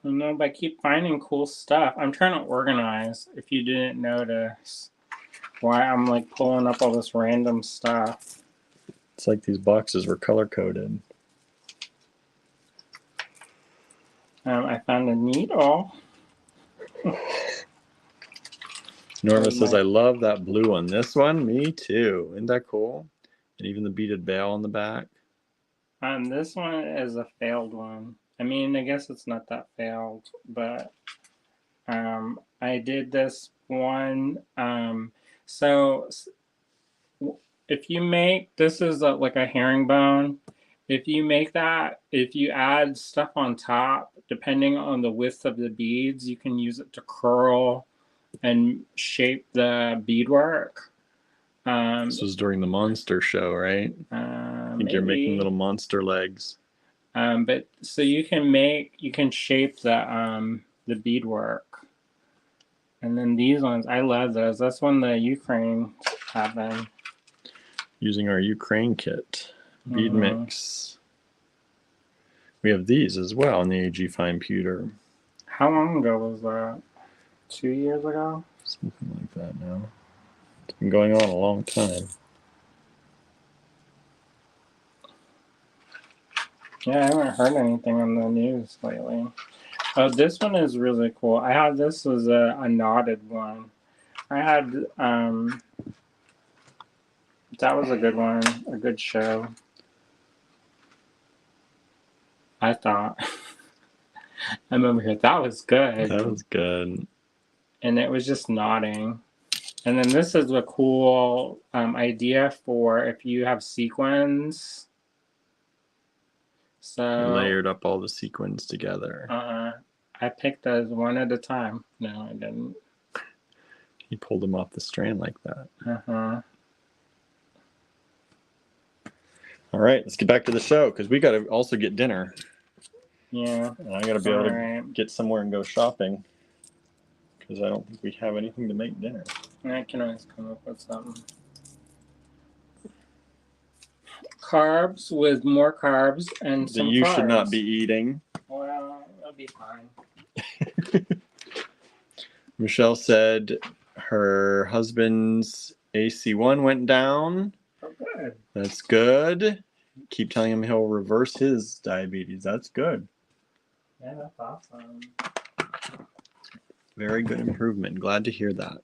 I know, but I keep finding cool stuff. I'm trying to organize, if you didn't notice, why I'm like pulling up all this random stuff. It's like these boxes were color-coded. I found a needle. Norma says, I love that blue one. This one? Me too. Isn't that cool? And even the beaded bail on the back. This one is a failed one. I mean, I guess it's not that failed, but I did this one. So if you make, this is like a herringbone. If you make that, if you add stuff on top, depending on the width of the beads, you can use it to curl and shape the beadwork. This was during the monster show, right? I think you're making little monster legs. But so you can shape the beadwork. And then these ones, I love those. That's one the Ukraine have been. Using our Ukraine kit. Bead mix. We have these as well in the AG Fine Pewter. How long ago was that? 2 years ago? Something like that now. It's been going on a long time. Yeah, I haven't heard anything on the news lately. Oh, this one is really cool. I had this was a knotted one. I had that was a good one, a good show. I thought. I'm over here. That was good. That was good. And it was just knotting. And then this is a cool idea for if you have sequins. So layered up all the sequins together. I picked those one at a time. No, I didn't. He pulled them off the strand like that. All right, let's get back to the show because we got to also get dinner. Yeah. And I got to be able to get somewhere and go shopping because I don't think we have anything to make dinner. I can always come up with something. Carbs with more carbs and some that you carbs. Should not be eating. Well, that'll be fine. Michelle said her husband's AC1 went down. Oh, good. That's good. Keep telling him he'll reverse his diabetes. That's good. Yeah, that's awesome. Very good improvement. Glad to hear that.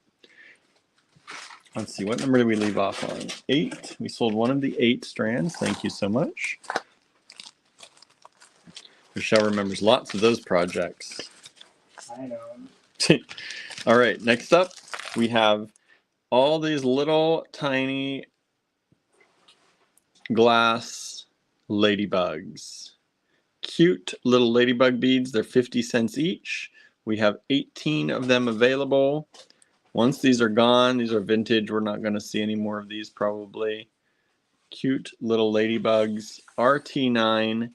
Let's see, what number did we leave off on? 8. We sold one of the 8 strands. Thank you so much. Michelle remembers lots of those projects. I know. All right, next up, we have all these little tiny glass ladybugs. cute little ladybug beads. They're 50 cents each. We have 18 of them available. Once these are gone, these are vintage. We're not going to see any more of these probably. Cute little ladybugs. RT9,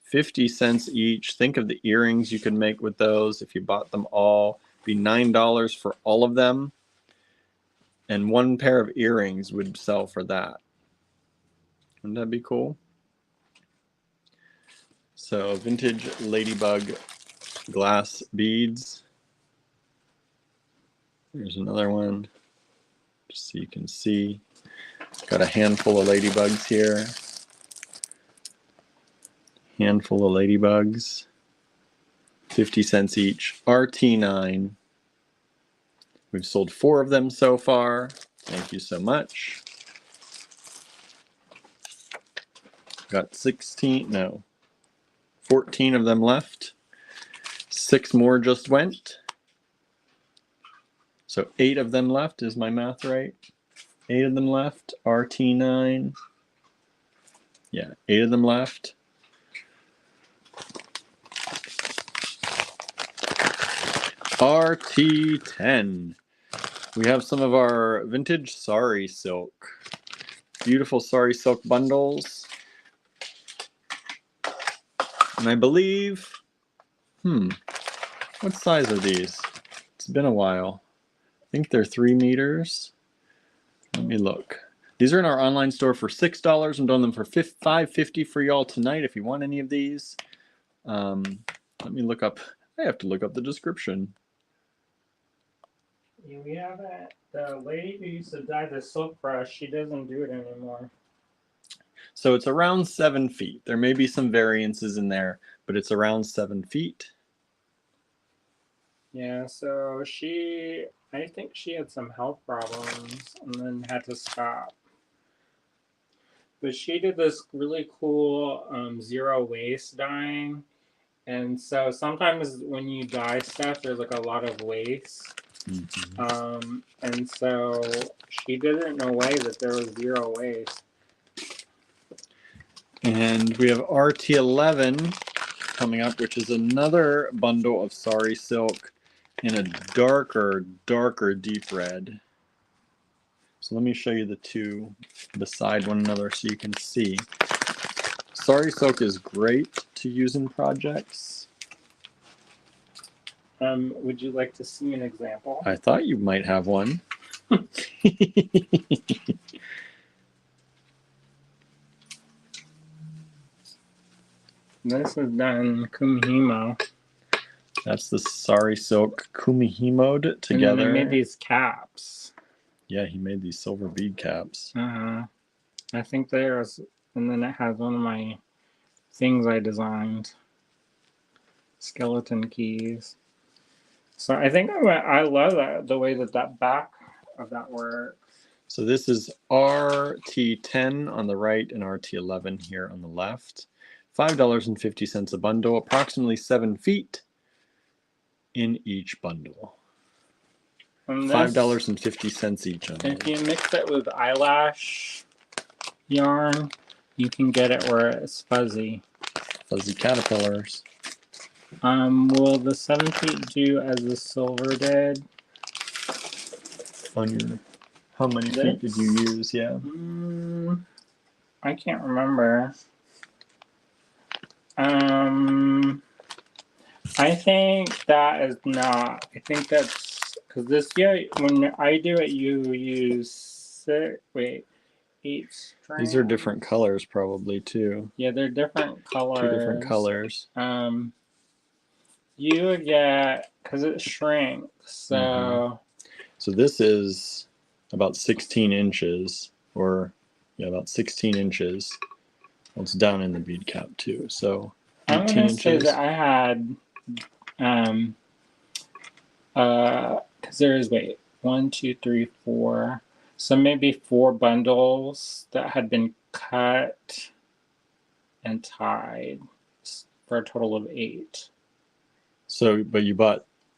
50 cents each. Think of the earrings you could make with those if you bought them all. It'd be $9 for all of them. And one pair of earrings would sell for that. Wouldn't that be cool? So vintage ladybug glass beads. There's another one, just so you can see. Got a handful of ladybugs here. Handful of ladybugs. 50 cents each. RT9. We've sold 4 of them so far. Thank you so much. Got 14 of them left. 6 more just went. So 8 of them left. Is my math right? 8 of them left. RT9. Yeah, 8 of them left. RT10. We have some of our vintage sari silk. Beautiful sari silk bundles. And I believe, what size are these? It's been a while. I think they're 3 meters. Let me look. These are in our online store for $6. I'm doing them for $5.50 for y'all tonight if you want any of these. Let me look up. I have to look up the description. Yeah, we have it. The lady who used to dye the silk brush, she doesn't do it anymore. So it's around 7 feet. There may be some variances in there, but it's around 7 feet. Yeah, so I think she had some health problems and then had to stop. But she did this really cool zero waste dyeing. And so sometimes when you dye stuff, there's like a lot of waste. Mm-hmm. And so she did it in a way that there was zero waste. And we have RT11 coming up, which is another bundle of sari silk in a darker deep red. So let me show you the two beside one another so you can see. Sari silk is great to use in projects. Would you like to see an example? I thought you might have one. This is done kumihimo. That's the sari silk kumihimoed together. And then we made these caps. Yeah, he made these silver bead caps. I think there's, and then it has one of my things I designed. Skeleton keys. So I think I love that, the way that back of that works. So this is RT10 on the right and RT11 here on the left. $5.50 a bundle, approximately 7 feet in each bundle. $5.50 each on If you mix it with eyelash yarn, you can get it where it's fuzzy. Fuzzy caterpillars. Will the 7 feet do as the silver did? On your, how many feet did you use? Yeah. I can't remember. I think that is not. I think that's because this year when I do it, you use 8 strands. These are different colors probably too. Yeah, they're different colors. 2 different colors. You get, because it shrinks, so. So this is about 16 inches, or yeah, about 16 inches. Well, it's down in the bead cap too. So I'm gonna say that I had, because there is 1, 2, 3, 4. So maybe 4 bundles that had been cut and tied for a total of 8. So, but you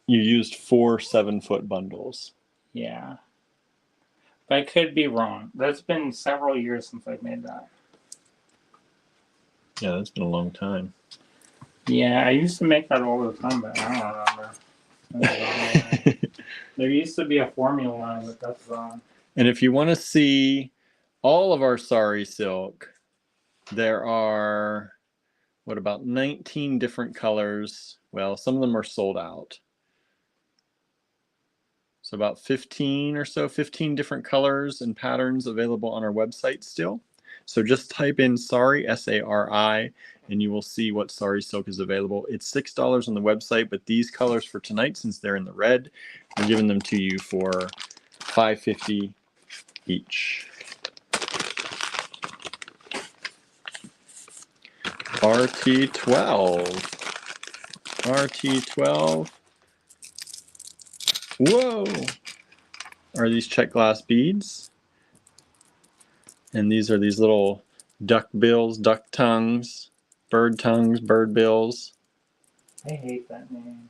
used 4 7-foot bundles. Yeah. But I could be wrong. That's been several years since I've made that. Yeah, that's been a long time. Yeah, I used to make that all the time, but I don't remember. That's gone. There used to be a formula line, but that's gone. And if you want to see all of our sari silk, there are, what, about 19 different colors. Well, some of them are sold out. So about 15 or so, 15 different colors and patterns available on our website still. So just type in sari, S-A-R-I, and you will see what sari silk is available. It's $6 on the website, but these colors for tonight, since they're in the red, we're giving them to you for $5.50 each. RT12. RT12. Whoa! Are these Czech glass beads? And these are these little duck bills, duck tongues, bird bills. I hate that name,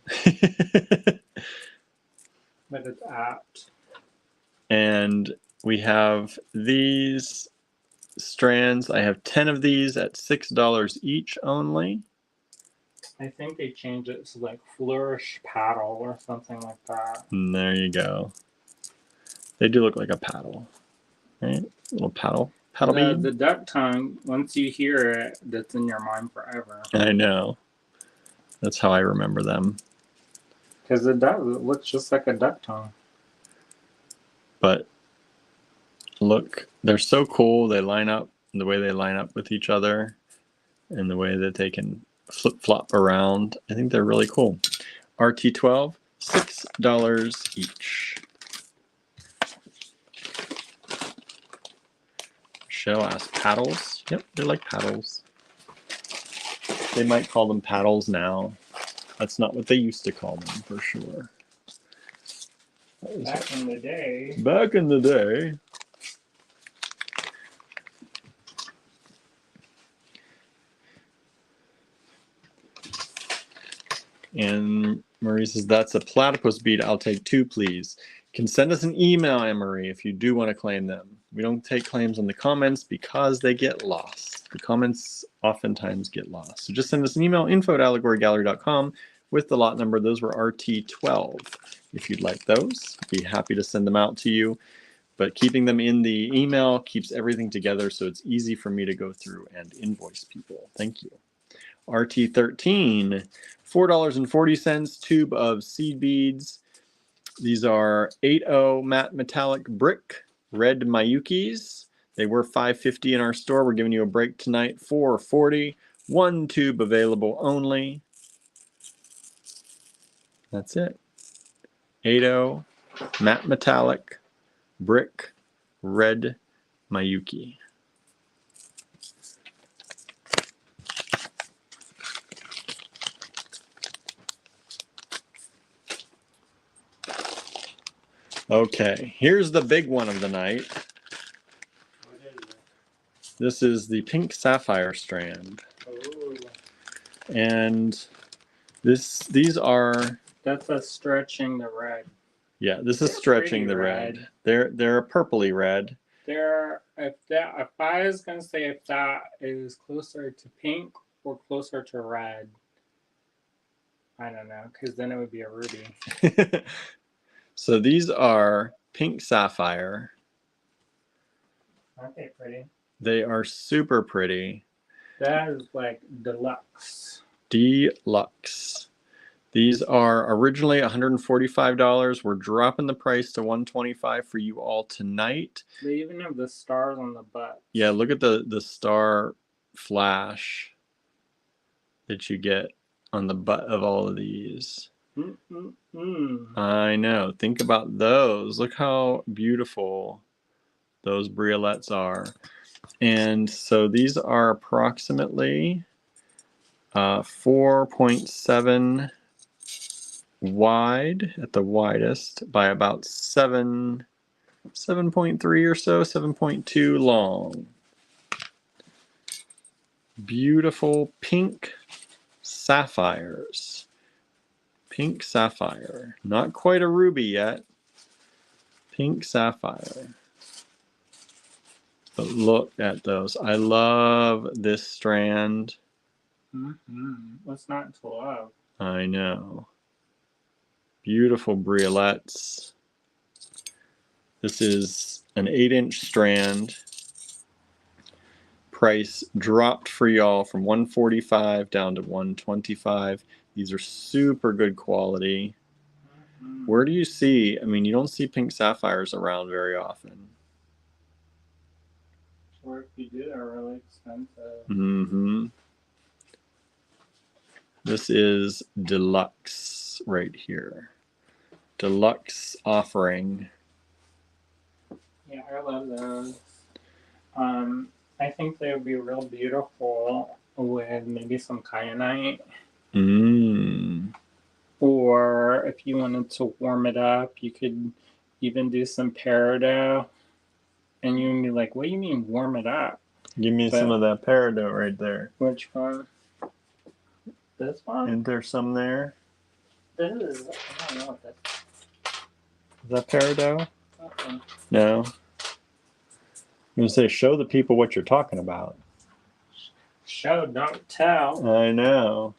but it's apt. And we have these strands. I have 10 of these at $6 each only. I think they changed it to like flourish paddle or something like that. And there you go. They do look like a paddle, right? Little paddle bead. The duck tongue, once you hear it, that's in your mind forever. I know. That's how I remember them. Because it does. It looks just like a duck tongue. But look, they're so cool. They line up, the way they line up with each other and the way that they can flip-flop around. I think they're really cool. RT12, $6 each. Michelle asked, paddles? Yep, they're like paddles. They might call them paddles now. That's not what they used to call them, for sure. Back in the day. Back in the day. And Marie says, that's a platypus bead. I'll take 2, please. You can send us an email, Anne-Marie, if you do want to claim them. We don't take claims on the comments because they get lost. The comments oftentimes get lost. So just send us an email, info@allegorygallery.com, with the lot number. Those were RT12. If you'd like those, I'd be happy to send them out to you. But keeping them in the email keeps everything together, so it's easy for me to go through and invoice people. Thank you. RT13, $4.40, tube of seed beads. These are 8.0 matte metallic brick red Mayukis. They were $5.50 in our store. We're giving you a break tonight, $4.40. 1 tube available only. That's it. 8.0 matte metallic brick red Mayuki. Okay, here's the big one of the night. What is it? This is the pink sapphire strand. Ooh. And these are... That's a stretching the red. Yeah, this is stretching the red. They're a purpley red. If I was gonna say if that is closer to pink or closer to red, I don't know, because then it would be a ruby. So these are pink sapphire. Aren't they pretty? They are super pretty. That is like deluxe. Deluxe. These are originally $145. We're dropping the price to $125 for you all tonight. They even have the stars on the butt. Yeah, look at the star flash that you get on the butt of all of these. I know. Think about those. Look how beautiful those briolets are. And so these are approximately 4.7 wide at the widest by about 7.3 or so, 7.2 long. Beautiful pink sapphires. Pink sapphire. Not quite a ruby yet. Pink sapphire. But look at those. I love this strand. What's not to love? I know. Beautiful briolets. This is an 8-inch strand. Price dropped for y'all from $145 down to $125. These are super good quality. Where do you see? I mean, you don't see pink sapphires around very often. Or if you do, they're really expensive. Mm-hmm. This is deluxe right here. Deluxe offering. Yeah, I love those. I think they would be real beautiful with maybe some kyanite. Or if you wanted to warm it up, you could even do some peridot. And you would be like, what do you mean warm it up? Give me some of that peridot right there. Which one? This one? Isn't there some there? This is, I don't know what that Is that peridot? is. No. I'm going to say, show the people what you're talking about. Show, don't tell. I know.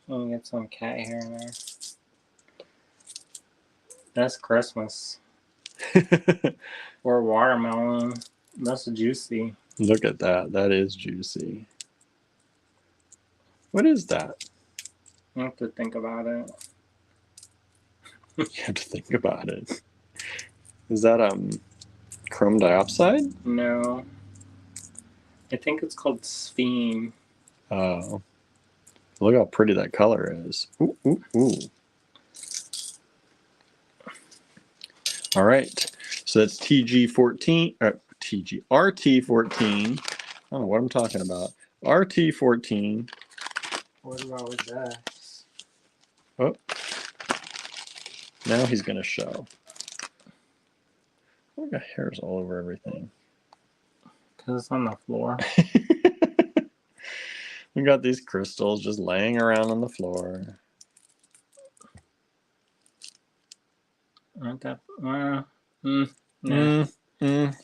Let me get some cat hair in there. That's Christmas. Or watermelon. That's juicy. Look at that. That is juicy. What is that? I have to think about it. You have to think about it. Is that chrome dioxide? No. I think it's called sphene. Oh. Look how pretty that color is. Ooh, ooh, ooh. All right. So that's TG14, RT14. I don't know what I'm talking about. RT14. What about with this? Oh. Now he's going to show. Oh, I got hairs all over everything. Because it's on the floor. We got these crystals just laying around on the floor. Aren't that... He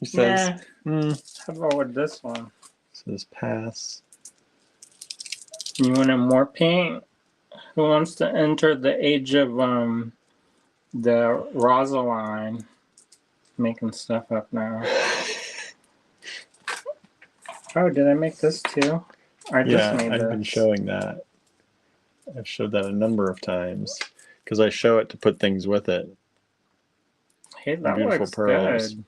says. How about with this one? Says pass. You want it more pink? Who wants to enter the age of the Rosaline? Making stuff up now. Oh, did I make this too? I just made this. I've been showing that. I've showed that a number of times because I show it to put things with it. Hey, that Beautiful looks pearls. good.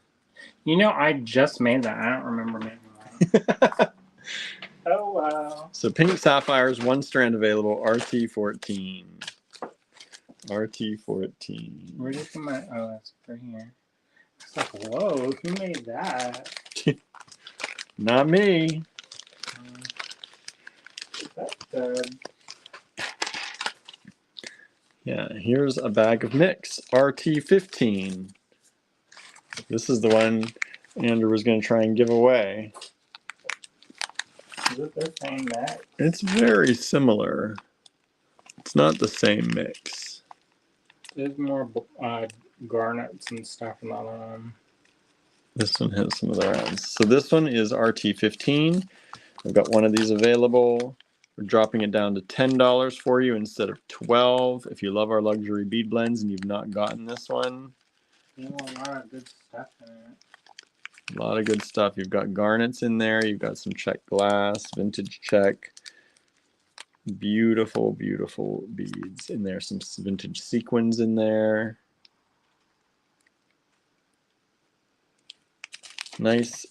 You know, I just made that. I don't remember making that. Oh, wow. So pink sapphires, one strand available, RT14. RT14. Where did you put my... Oh, that's for here. It's like, whoa, who made that? Not me. That's good. Yeah, here's a bag of mix, RT15. This is the one Andrew was going to try and give away. Is it the same mix? It's very similar. It's not the same mix. There's more garnets and stuff in that one. This one has some of the rounds. So this one is RT15. I've got one of these available. We're dropping it down to $10 for you instead of $12. If you love our luxury bead blends and you've not gotten this one. There's a lot of good stuff in it. A lot of good stuff. You've got garnets in there. You've got some Czech glass, vintage Czech. Beautiful, beautiful beads in there. Some vintage sequins in there. Nice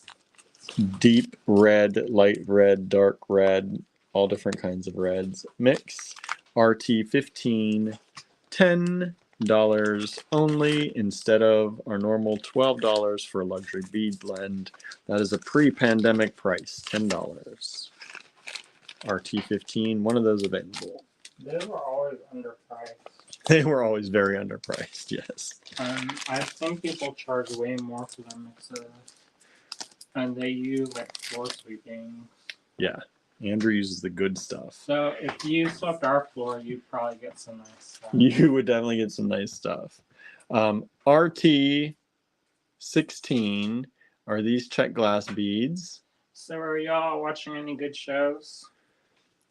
deep red, light red, dark red, all different kinds of reds. Mix RT15, $10 only instead of our normal $12 for a luxury bead blend. That is a pre-pandemic price, $10. RT15, one of those available. They were always underpriced. They were always very underpriced, yes. I've seen people charge way more for their mixes. And they use like floor sweeping. Yeah, Andrew uses the good stuff. So if you swept our floor, you'd probably get some nice stuff. You would definitely get some nice stuff. RT16 are these Czech glass beads. So are y'all watching any good shows?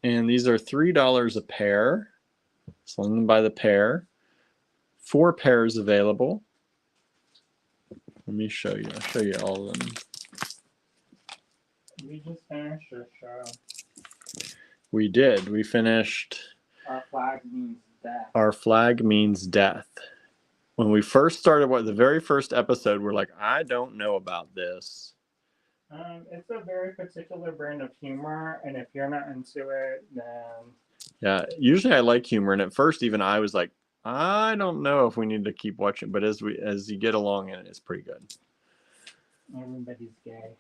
And these are $3 a pair. Selling them by the pair. 4 pairs available. Let me show you. I'll show you all of them. We just finished our show. We did. We finished Our flag means death. Our Flag Means Death. When we first started, the very first episode, we're like, I don't know about this. It's a very particular brand of humor, and if you're not into it, then... Yeah, usually I like humor, and at first even I was like, I don't know if we need to keep watching, but as you get along in it, it's pretty good. Everybody's gay.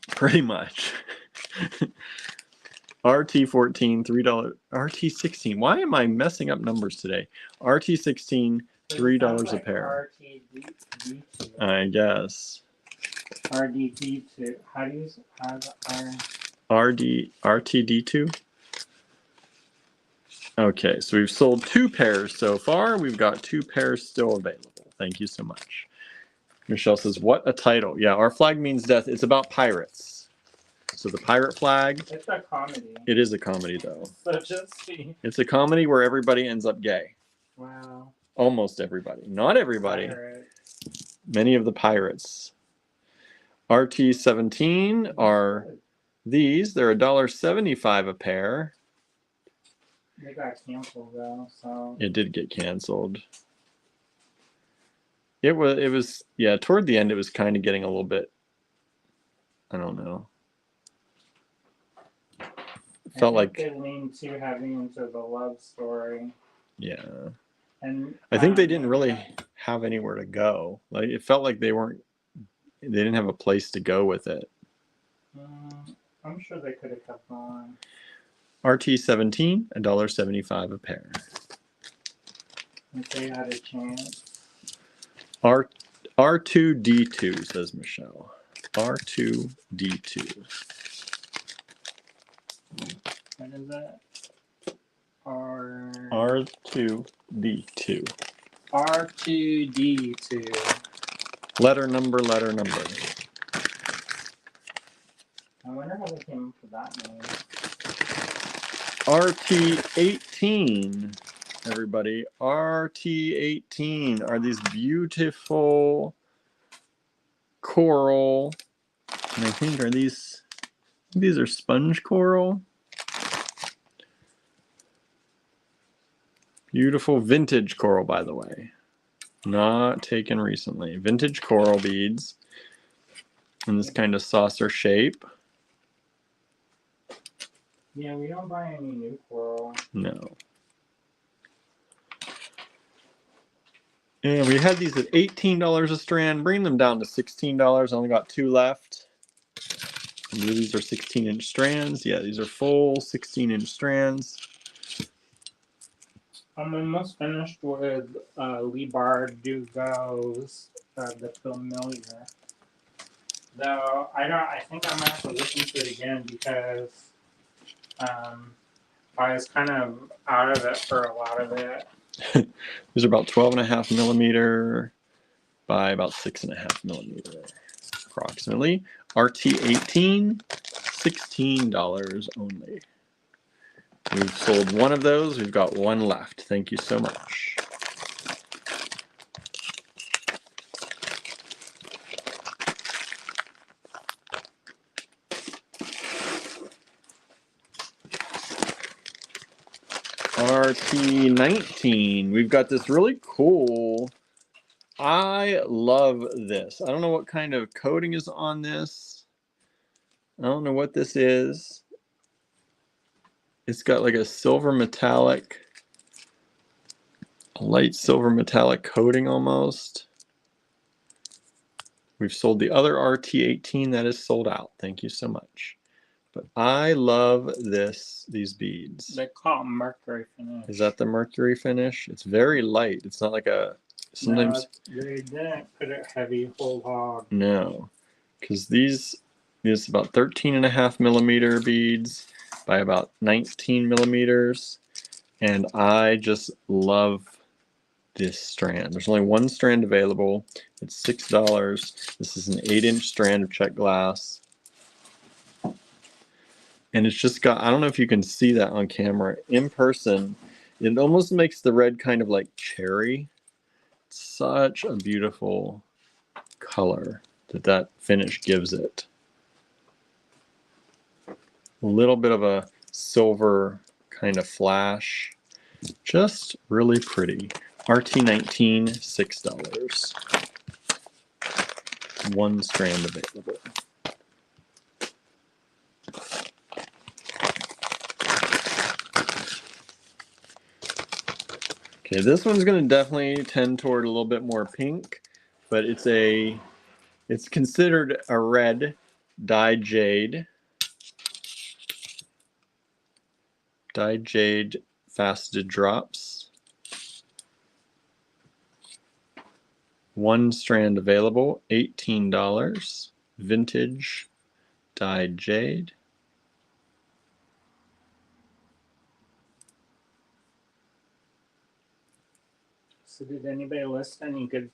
Pretty much. RT14, $3. RT16. Why am I messing up numbers today? RT16, $3 a pair. RTD2. I guess. RDD2. How do you... RTD2? Okay, so we've sold 2 pairs so far. We've got 2 pairs still available. Thank you so much. Michelle says, what a title. Yeah, Our Flag Means Death. It's about pirates. So the pirate flag. It's a comedy. It is a comedy, though. So just see. It's a comedy where everybody ends up gay. Wow. Almost everybody. Not everybody. Pirates. Many of the pirates. RT17 are these. They're $1.75 a pair. They got canceled though, so. It did get canceled. It was yeah, toward the end it was kind of getting a little bit, I don't know. It felt like they leaned too heavy into the love story. Yeah. And I think they didn't really have anywhere to go. Like it felt like they didn't have a place to go with it. I'm sure they could have kept on. RT17, $1.75 a pair. If they had a chance. R2D2, says Michelle. R2D2. What is that? R2D2. R2D2. Letter number. I wonder how they came up with that name. RT18, everybody. RT18 are these beautiful coral, and I think these are sponge coral. Beautiful vintage coral, by the way. Not taken recently. Vintage coral beads in this kind of saucer shape. Yeah, we don't buy any new coral. No. And we had these at $18 a strand. Bring them down to $16. I only got 2 left. I believe these are 16-inch strands. Yeah, these are full 16-inch strands. I'm almost finished with Lee Bardugo's The Familiar. Though I think I'm gonna have to listen to it again because I was kind of out of it for a lot of it. These are about 12.5 millimeter by about 6.5 millimeter, approximately. RT18, $16 only. We've sold 1 of those. We've got 1 left. Thank you so much. RT19. We've got this really cool. I love this. I don't know what kind of coating is on this. I don't know what this is. It's got like a silver metallic, a light silver metallic coating almost. We've sold the other RT18 that is sold out. Thank you so much. But I love these beads. They call it mercury finish. Is that the mercury finish? It's very light. It's not like a sometimes. No, they didn't put it heavy whole hog. No, because these about 13.5 millimeter beads by about 19 millimeters, and I just love this strand. There's only 1 strand available. It's $6. This is an 8-inch strand of Czech glass. And it's just got, I don't know if you can see that on camera. In person, it almost makes the red kind of like cherry. Such a beautiful color that finish gives it. A little bit of a silver kind of flash. Just really pretty. RT19, $6. One strand available. Okay, this one's going to definitely tend toward a little bit more pink, but it's considered a red dyed jade. Dyed jade faceted drops. One strand available, $18. Vintage dyed jade. So did anybody list any good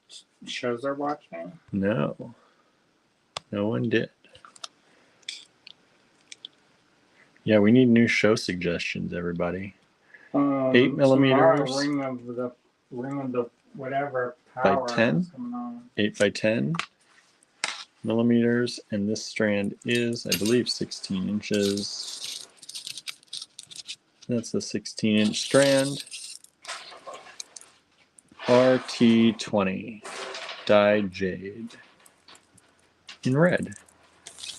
shows they're watching? No. No one did. Yeah, we need new show suggestions, everybody. 8 millimeters. Ring of the whatever by power 10. coming on. 8 by 10 millimeters, and this strand is, I believe, 16 inches. That's a 16-inch strand. RT20 dyed jade in red.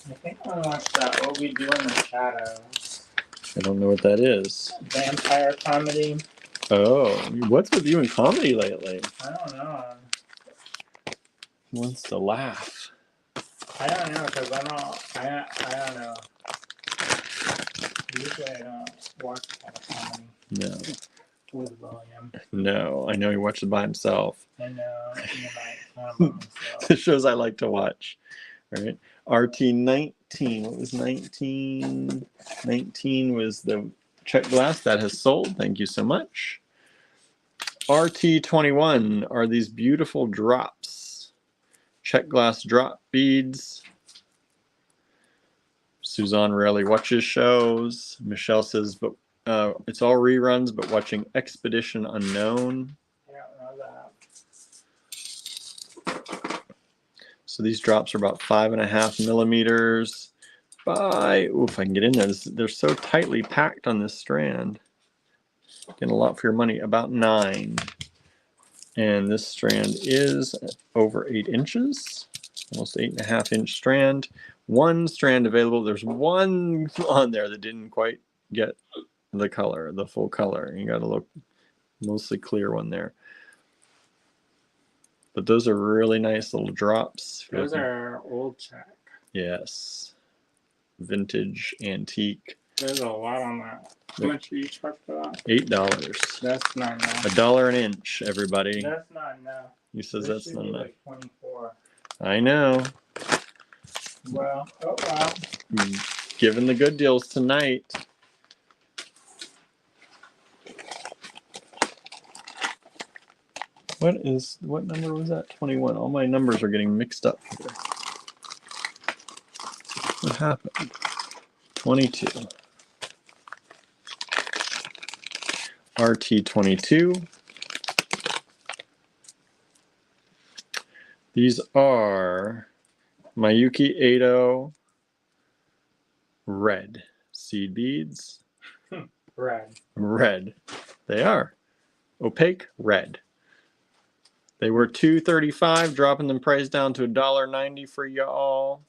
I think I watched that What We Do in the Shadows. I don't know what that is. Vampire comedy. Oh, what's with you in comedy lately? I don't know. He wants to laugh. I don't know because I don't know. Usually I don't watch a lot of comedy. No. With William. No, I know he watches it by himself. I know. Not by myself. The shows I like to watch. All right. RT19. What was 19? 19 was the Czech glass that has sold. Thank you so much. RT21 are these beautiful drops. Czech glass drop beads. Suzanne rarely watches shows. Michelle says, but it's all reruns, but watching Expedition Unknown. I don't know that. So these drops are about 5.5 millimeters by, if I can get in there. They're so tightly packed on this strand. Getting a lot for your money, about 9. And this strand is over 8 inches, almost 8.5-inch strand. One strand available. There's one on there that didn't quite get the color, the full color. You got to look mostly clear one there. But those are really nice little drops. Those are old Czech. Yes. Vintage, antique. There's a lot on that. How much do you charge for that? $8. That's not enough. $1 an inch, everybody. That's not enough. He says This that's not should be enough. like 24. I know. Well, oh well. Giving the good deals tonight. What number was that? 21. All my numbers are getting mixed up here. What happened? 22. RT22. These are Mayuki Ado red seed beads. Red. Red. They are. Opaque red. They were $2.35, dropping them price down to $1.90 for y'all.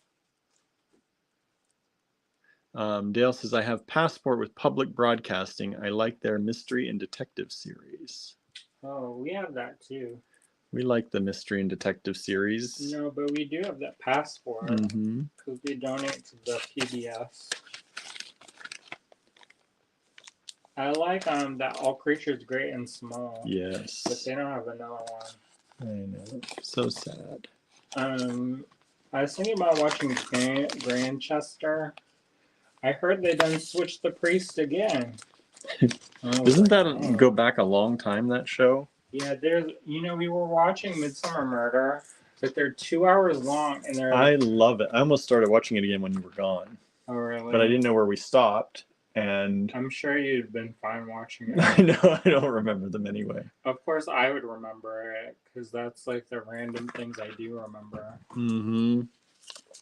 Dale says, I have Passport with Public Broadcasting. I like their mystery and detective series. Oh, we have that too. We like the mystery and detective series. No, but we do have that Passport because we donate to the PBS. I like that All Creatures Great and Small. Yes. But they don't have another one. I know. So sad. I was thinking about watching Grantchester. I heard they done switched the priest again. Doesn't that go back a long time, that show? Yeah, we were watching Midsummer Murder, but they're 2 hours long, and they're. I love it. I almost started watching it again when you were gone. Oh, really? but I didn't know where we stopped. And I'm sure you'd been fine watching it. I know I don't remember them anyway. Of course, I would remember it because that's like the random things I do remember. Mm-hmm.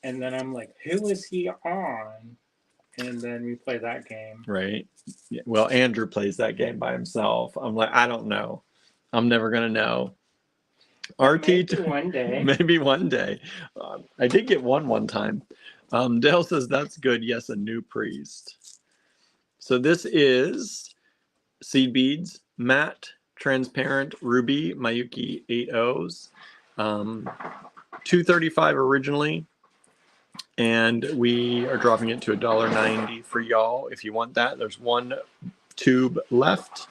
And then I'm like, who is he on? And then we play that game. Right. Yeah. Well, Andrew plays that game by himself. I'm like, I don't know. I'm never gonna know. Maybe one day. Maybe one day. I did get one time. Dale says that's good. Yes, a new priest. So this is seed beads, matte, transparent, ruby, Mayuki 8 O's, $2.35 originally, and we are dropping it to $1.90 for y'all. If you want that, there's one tube left.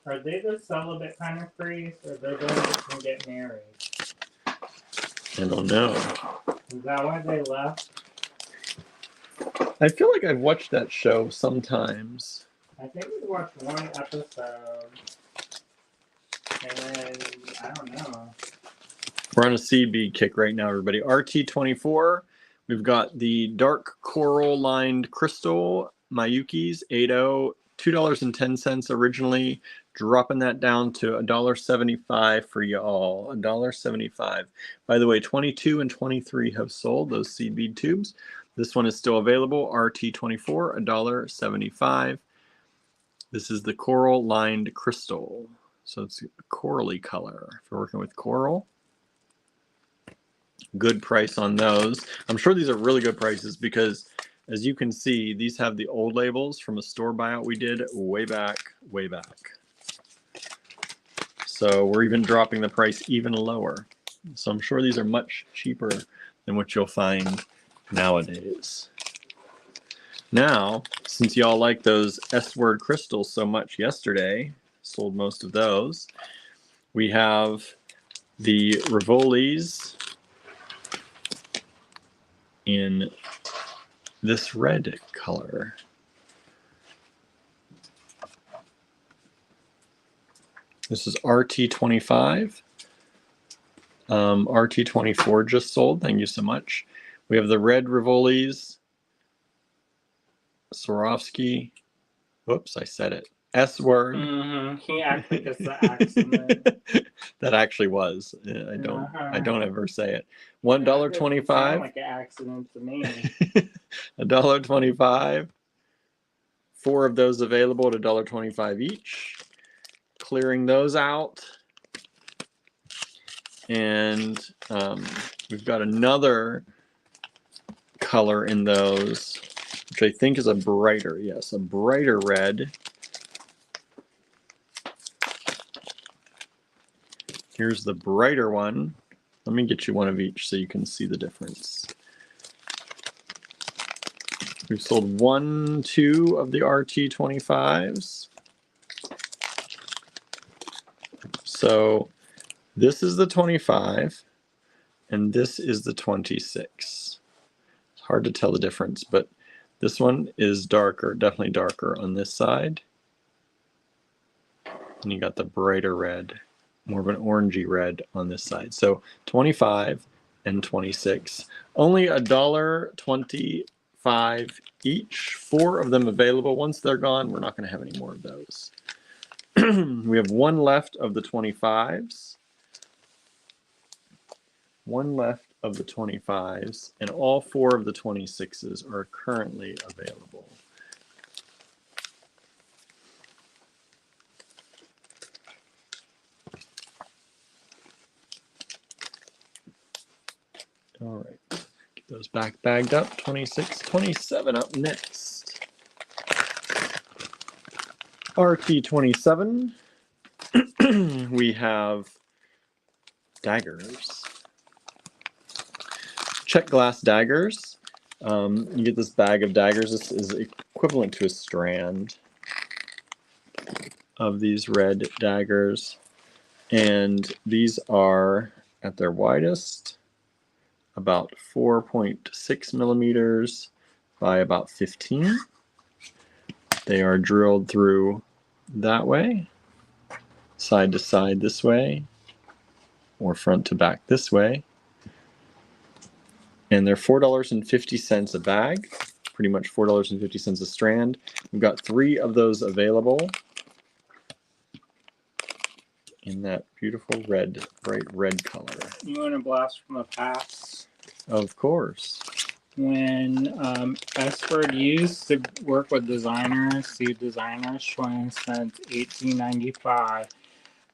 Are they the celibate kind of priests, or they're those that can get married? I don't know. Is that why they left? I feel like I've watched that show sometimes. I think we watched one episode, and then I don't know. We're on a seed bead kick right now, everybody. RT24. We've got the dark coral lined crystal Mayukis 8.0, $2.10 originally, dropping that down to $1.75 for y'all. $1.75. By the way, 22 and 23 have sold those seed bead tubes. This one is still available. RT24, $1.75. This is the coral lined crystal. So it's a corally color. If you're working with coral, good price on those. I'm sure these are really good prices because, as you can see, these have the old labels from a store buyout we did way back, way back. So we're even dropping the price even lower. So I'm sure these are much cheaper than what you'll find nowadays. Now, since y'all like those S-word crystals so much yesterday, sold most of those, we have the Rivolis in this red color. This is RT25. RT24 just sold. Thank you so much. We have the red Rivolis. Swarovski. Whoops, I said it. S-word. Mm-hmm. He acted like it's an accident. That actually was. I don't ever say it. $1.25. Sound like an accident to me. $1.25. 4 of those available at $1.25 each. Clearing those out. And we've got another color in those, which I think is a brighter, yes, a brighter red. Here's the brighter one. Let me get you one of each so you can see the difference. We've sold 1, 2 of the RT25s. So this is the 25 and this is the 26. It's hard to tell the difference, but this one is darker, definitely darker on this side. And you got the brighter red, more of an orangey red on this side. So 25 and 26. Only $1.25 each. 4 of them available. Once they're gone, we're not going to have any more of those. We have 1 left of the 25s. 1 left of the 25s, and all 4 of the 26s are currently available. All right, get those back bagged up. 26, 27 up next. RT27, we have daggers. Czech glass daggers. You get this bag of daggers. This is equivalent to a strand of these red daggers. And these are, at their widest, about 4.6 millimeters by about 15. They are drilled through that way, side to side this way, or front to back this way. And they're $4.50 a bag, pretty much $4.50 a strand. We've got 3 of those available in that beautiful red, bright red color. You want a blast from the past? Of course. When Esford used to work with designers, see designers showing since 1895,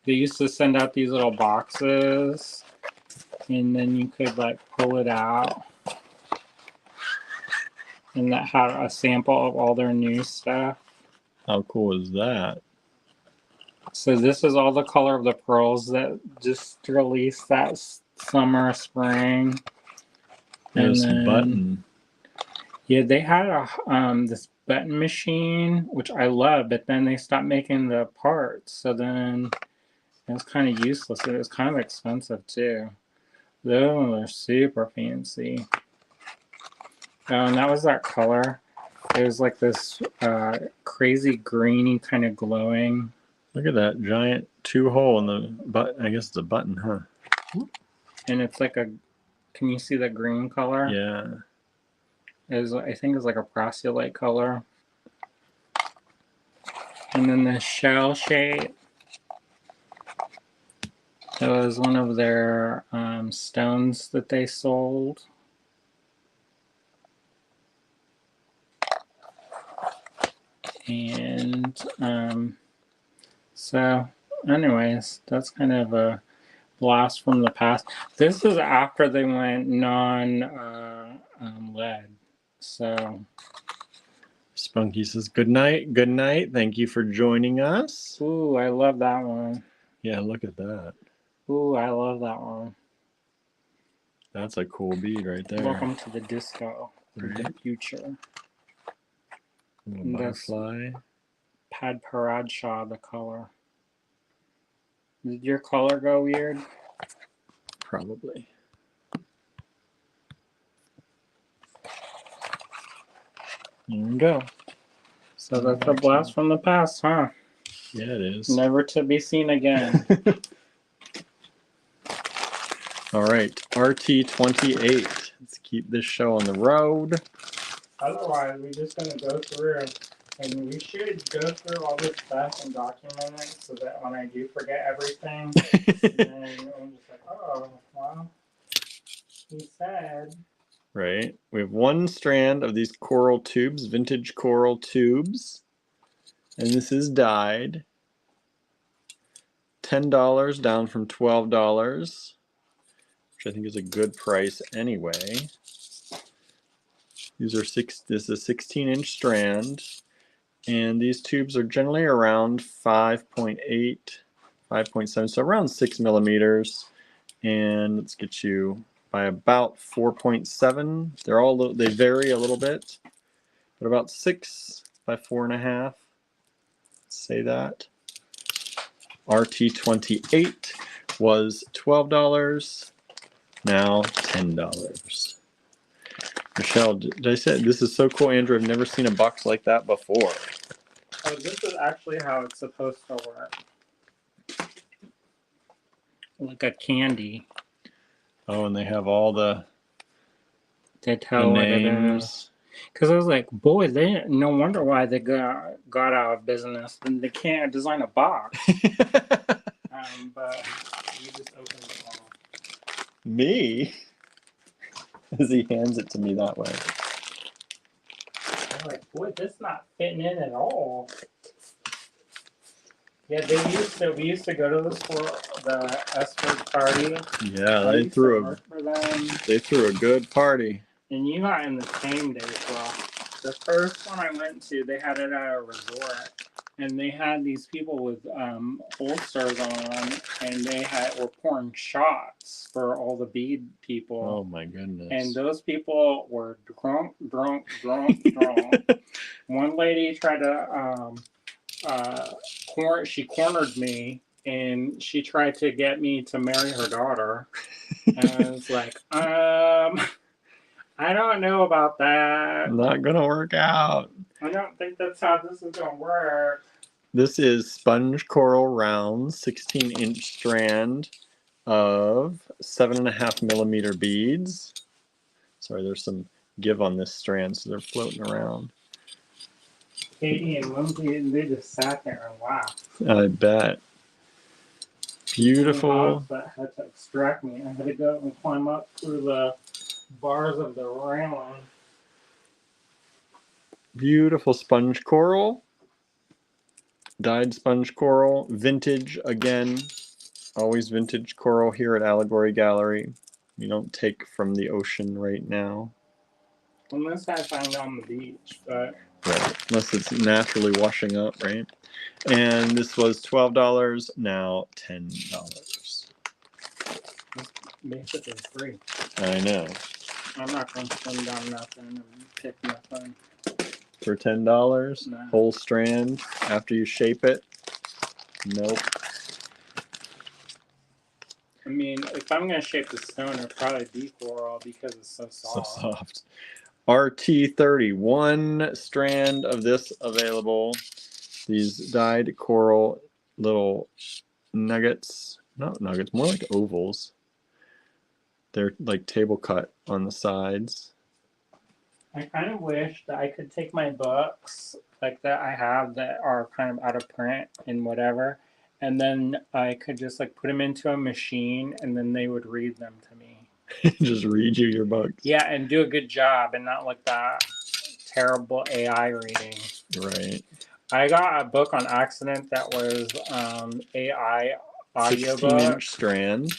they used to send out these little boxes, and then you could like pull it out, and that had a sample of all their new stuff. How cool is that? So this is all the color of the pearls that just released that summer, spring. There's And then, button. yeah, they had a this button machine, which I love, but then they stopped making the parts. So then it was kind of useless. It was kind of expensive too. Those are super fancy. Oh, and that was that color. It was like this crazy greeny kind of glowing. Look at that giant 2-hole in the button. I guess it's a button, huh? And it's like a, can you see the green color? Yeah. I think it's like a brassiolite color. And then the shell shape. It was one of their stones that they sold. And so anyways, that's kind of a blast from the past. This is after they went non-lead. So Spunky says, good night. Good night. Thank you for joining us. ooh, I love that one. Yeah, look at that. Ooh, I love that one. That's a cool bead right there. Welcome to the disco, Right. the future. Little butterfly. Pad Paradshaw, the color. Did your color go weird? Probably. There we go. So that's a blast from the past, huh? Yeah, it is. Never to be seen again. All right, RT28. Let's keep this show on the road. Otherwise, we're just going to go through, and we should go through all this stuff and document it so that when I do forget everything, then I'm just like, oh, well, he said. Right. We have 1 strand of these coral tubes, vintage coral tubes. And this is dyed. $10 down from $12, which I think is a good price anyway. These are this is a 16-inch strand. And these tubes are generally around 5.8, 5.7, so around 6 millimeters. And let's get you by about 4.7. They're all they vary a little bit, but about 6 by 4.5. Say that. RT28 was $12. Now $10. Michelle, did I say this is so cool, Andrew? I've never seen a box like that before. Oh, this is actually how it's supposed to work. Like a candy. Oh, and they have all the names. Because I was like, boy, no wonder why they got out of business. Then they can't design a box. But you just open it all. Me? As he hands it to me that way. I'm like, boy, this not fitting in at all. Yeah, we used to go to the Esford party. Yeah, they threw a good party. And you got in the same day as well. The first one I went to, they had it at a resort, and they had these people with holsters on, and they were pouring shots for all the bead people. Oh my goodness! And those people were drunk. One lady tried to she cornered me, and she tried to get me to marry her daughter. And I was like, I don't know about that. Not gonna work out. I don't think that's how this is gonna work. This is sponge coral round, 16-inch strand of 7.5 millimeter beads. Sorry, there's some give on this strand, so they're floating around. Katie and Lindsay, they just sat there and laughed. I bet. Beautiful. That had to extract me. I had to go and climb up through the bars of the railing. Beautiful sponge coral. Dyed sponge coral. Vintage again. Always vintage coral here at Allegory Gallery. You don't take from the ocean right now. Unless I find on the beach, but... Right, unless it's naturally washing up, right? And this was $12, now $10. Basically free. I know. I'm not going to spend on nothing and pick nothing. For $10? No. Whole strand after you shape it? Nope. I mean, if I'm going to shape the stone, it'll probably be coral because it's so soft. So soft. RT30, one strand of this available. These dyed coral little nuggets, not nuggets, more like ovals. They're like table cut on the sides. I kind of wish that I could take my books like that I have that are kind of out of print and whatever, and then I could just like put them into a machine and then they would read them to me. Just read you your books. Yeah, and do a good job and not like that terrible AI reading. Right. I got a book on accident that was AI audiobook. 16-inch strand.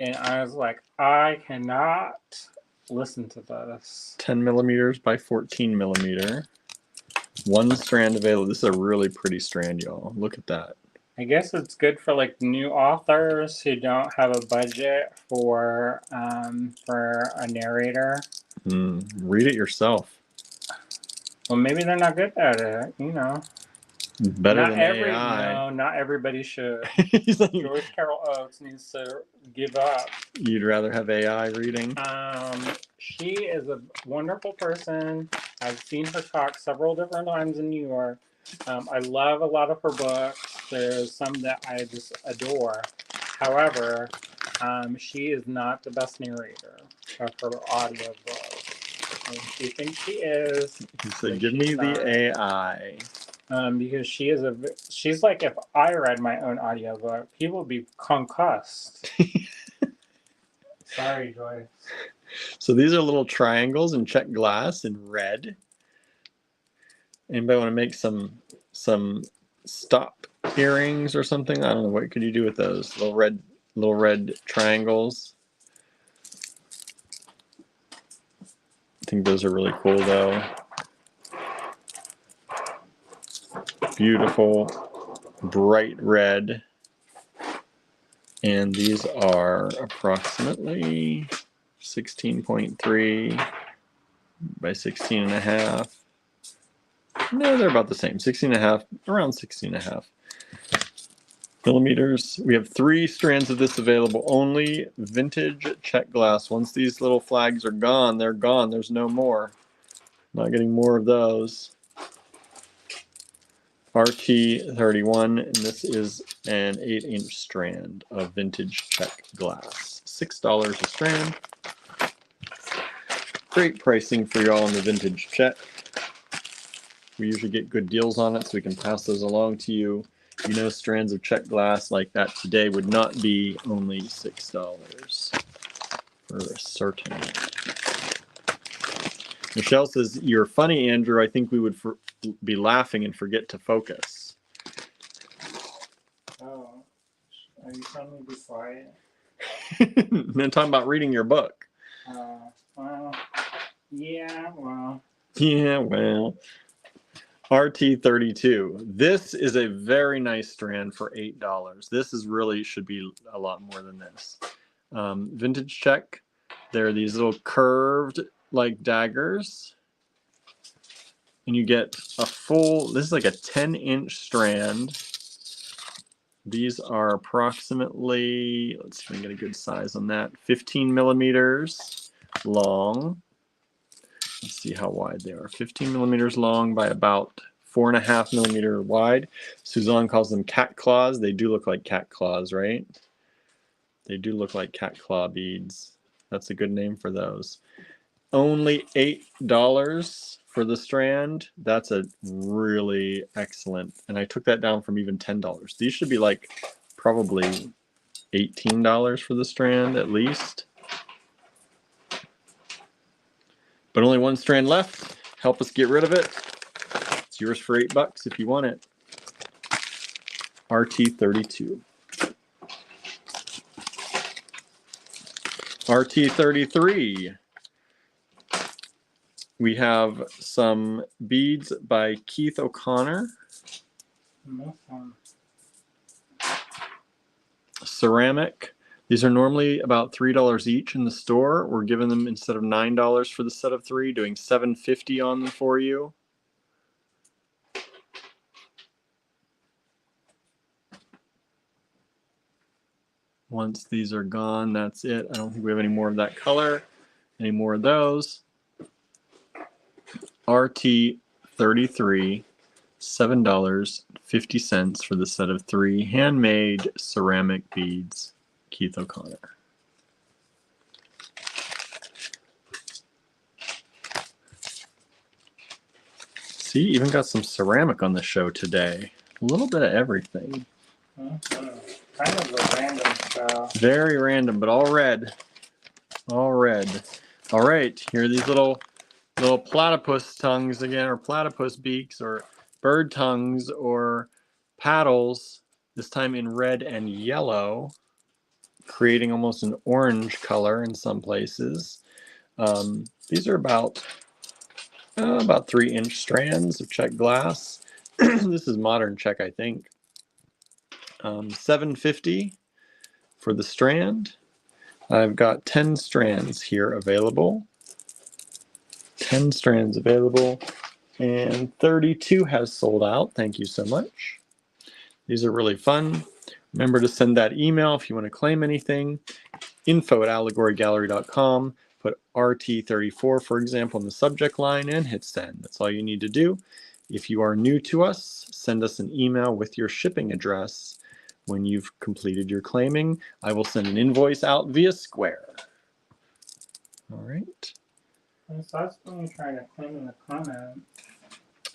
And I was like, I cannot listen to this. 10 millimeters by 14 millimeter. One strand available. This is a really pretty strand, y'all. Look at that. I guess it's good for like new authors who don't have a budget for a narrator. Read it yourself. Well, maybe they're not good at it, you know. Better than AI. No, not everybody should. Like, Joyce Carol Oates needs to give up. You'd rather have AI reading? She is a wonderful person. I've seen her talk several different times in New York. I love a lot of her books. There's some that I just adore. However, she is not the best narrator of her audio book. She thinks she is. He said, give me the AI. Because she's like, if I read my own audiobook, people would be concussed. Sorry, Joyce. So these are little triangles in Czech glass in red. Anybody want to make some stop earrings or something? I don't know. What could you do with those little red triangles? I think those are really cool, though. Beautiful, bright red. And these are approximately 16.3 by 16.5. No, they're about the same. 16.5, around 16.5 millimeters. We have 3 strands of this available. Only vintage Czech glass. Once these little flags are gone, they're gone. There's no more. Not getting more of those. RT31, and this is an 8-inch strand of vintage Czech glass. $6 a strand. Great pricing for y'all on the vintage Czech. We usually get good deals on it, so we can pass those along to you. You know, strands of Czech glass like that today would not be only $6 for certain. Michelle says, you're funny, Andrew. I think we would be laughing and forget to focus. Oh, are you telling me to be quiet? I'm talking about reading your book. Well, yeah, well. Yeah, well. RT32. This is a very nice strand for $8. This is really should be a lot more than this. Vintage Czech. There are these little curved like daggers. And you get a full, this is like a 10-inch strand. These are approximately, let's see if I can get a good size on that, 15 millimeters long. Let's see how wide they are. 15 millimeters long by about 4.5 millimeter wide. Suzanne calls them cat claws. They do look like cat claws, right? They do look like cat claw beads. That's a good name for those. only $8 for the strand. That's a really excellent, and I took that down from even $10. These should be like probably $18 for the strand at least. But only one strand left. Help us get rid of it. It's yours for $8 if you want it. RT32. RT33. We have some beads by Keith O'Connor. Ceramic. These are normally about $3 each in the store. We're giving them, instead of $9 for the set of 3, doing $7.50 on them for you. Once these are gone, that's it. I don't think we have any more of that color. Any more of those. RT33, $7.50 for the set of 3 handmade ceramic beads. Keith O'Connor. See, even got some ceramic on the show today. A little bit of everything. Kind of a random style. Very random, but all red. All red. All right, here are these little platypus tongues again, or platypus beaks, or bird tongues, or paddles, this time in red and yellow, creating almost an orange color in some places. These are about 3-inch strands of Czech glass. This is modern Czech, I think. $7.50 for the strand. I've got 10 strands here available. 10 strands available, and 32 has sold out. Thank you so much. These are really fun. Remember to send that email if you want to claim anything. info@allegorygallery.com. Put RT34, for example, in the subject line and hit send. That's all you need to do. If you are new to us, send us an email with your shipping address. When you've completed your claiming, I will send an invoice out via Square. All right. I saw someone trying to claim in the comments.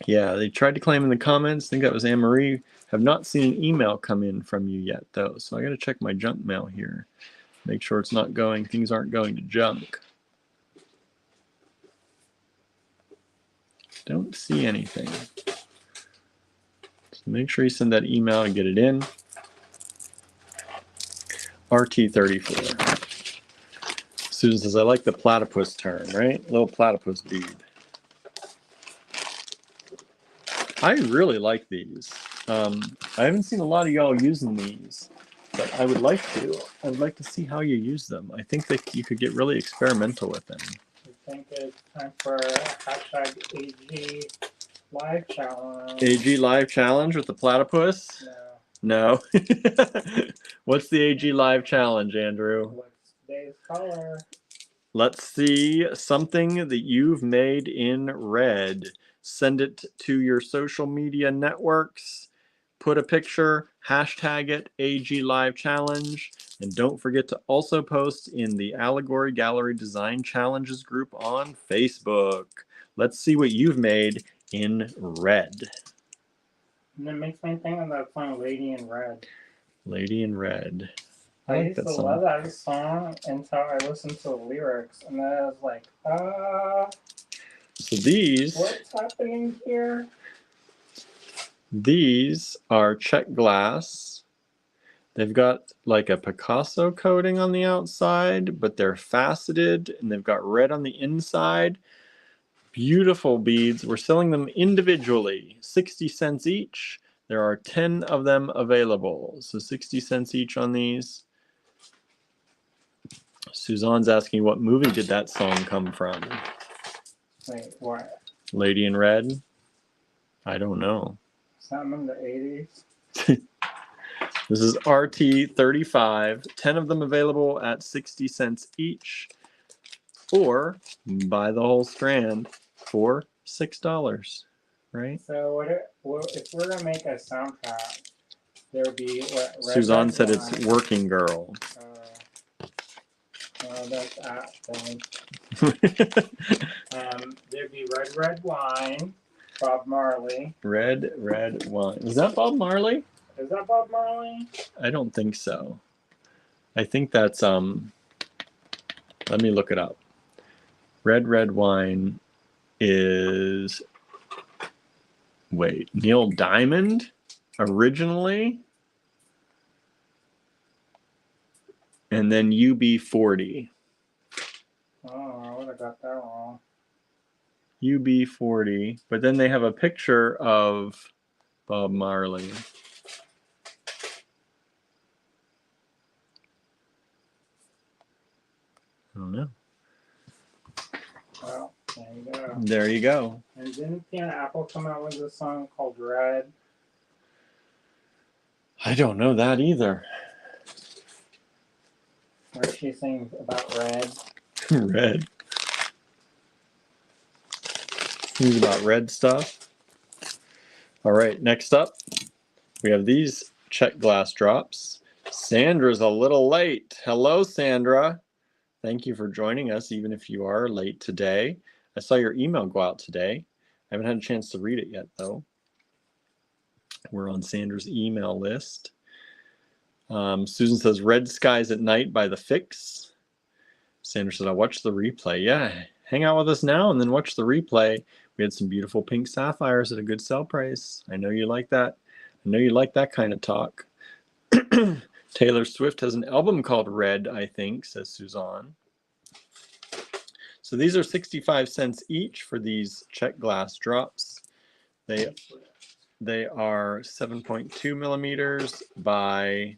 Yeah, they tried to claim in the comments. I think that was Anne-Marie. Have not seen an email come in from you yet, though. So I got to check my junk mail here. Make sure it's not going, things aren't going to junk. Don't see anything. So make sure you send that email and get it in. RT34. Susan says, I like the platypus turn, right? Little platypus bead. I really like these. I haven't seen a lot of y'all using these, but I would like to. I would like to see how you use them. I think that you could get really experimental with them. I think it's time for #AG Live Challenge. AG Live Challenge with the platypus? No. No. What's the AG Live Challenge, Andrew? What's today's color? Let's see something that you've made in red. Send it to your social media networks. Put a picture, hashtag it, AG Live Challenge. And don't forget to also post in the Allegory Gallery Design Challenges group on Facebook. Let's see what you've made in red. And it makes me think of that song Lady in Red. Lady in Red. I like used that to song. love that song until I listened to the lyrics, and then I was like, So these, what's happening here? these are Czech glass. They've got like a Picasso coating on the outside, but they're faceted and they've got red on the inside. Beautiful beads. We're selling them individually, 60 cents each. There are 10 of them available, so 60 cents each on these. Suzanne's asking what movie did that song come from? Wait, what? Lady in Red? I don't know. Something in the 80s? This is RT35, 10 of them available at 60 cents each, or buy the whole strand for $6, right? So if we're going to make a soundtrack, there would be what? Suzanne said it's Working Girl. That's apt then. There'd be Red Wine, Bob Marley. Red Wine. Is that Bob Marley? Is that Bob Marley? I don't think so. I think that's let me look it up. Red Wine is, wait, Neil Diamond originally? And then UB40. Oh, I would have got that wrong. UB40, but then they have a picture of Bob Marley. I don't know. Well, there you go. There you go. And didn't Fiona Apple come out with a song called Red? I don't know that either. Where she sings about red. Red. Things about red stuff. All right, next up, we have these Czech glass drops. Sandra's a little late. Hello, Sandra. Thank you for joining us, even if you are late today. I saw your email go out today. I haven't had a chance to read it yet, though. We're on Sandra's email list. Susan says, Red Skies at Night by The Fix. Sandra said, I'll watch the replay. Yeah, hang out with us now and then watch the replay. We had some beautiful pink sapphires at a good sell price. I know you like that. I know you like that kind of talk. Taylor Swift has an album called Red, I think, says Suzanne. So these are 65 cents each for these Czech glass drops. They are 7.2 millimeters by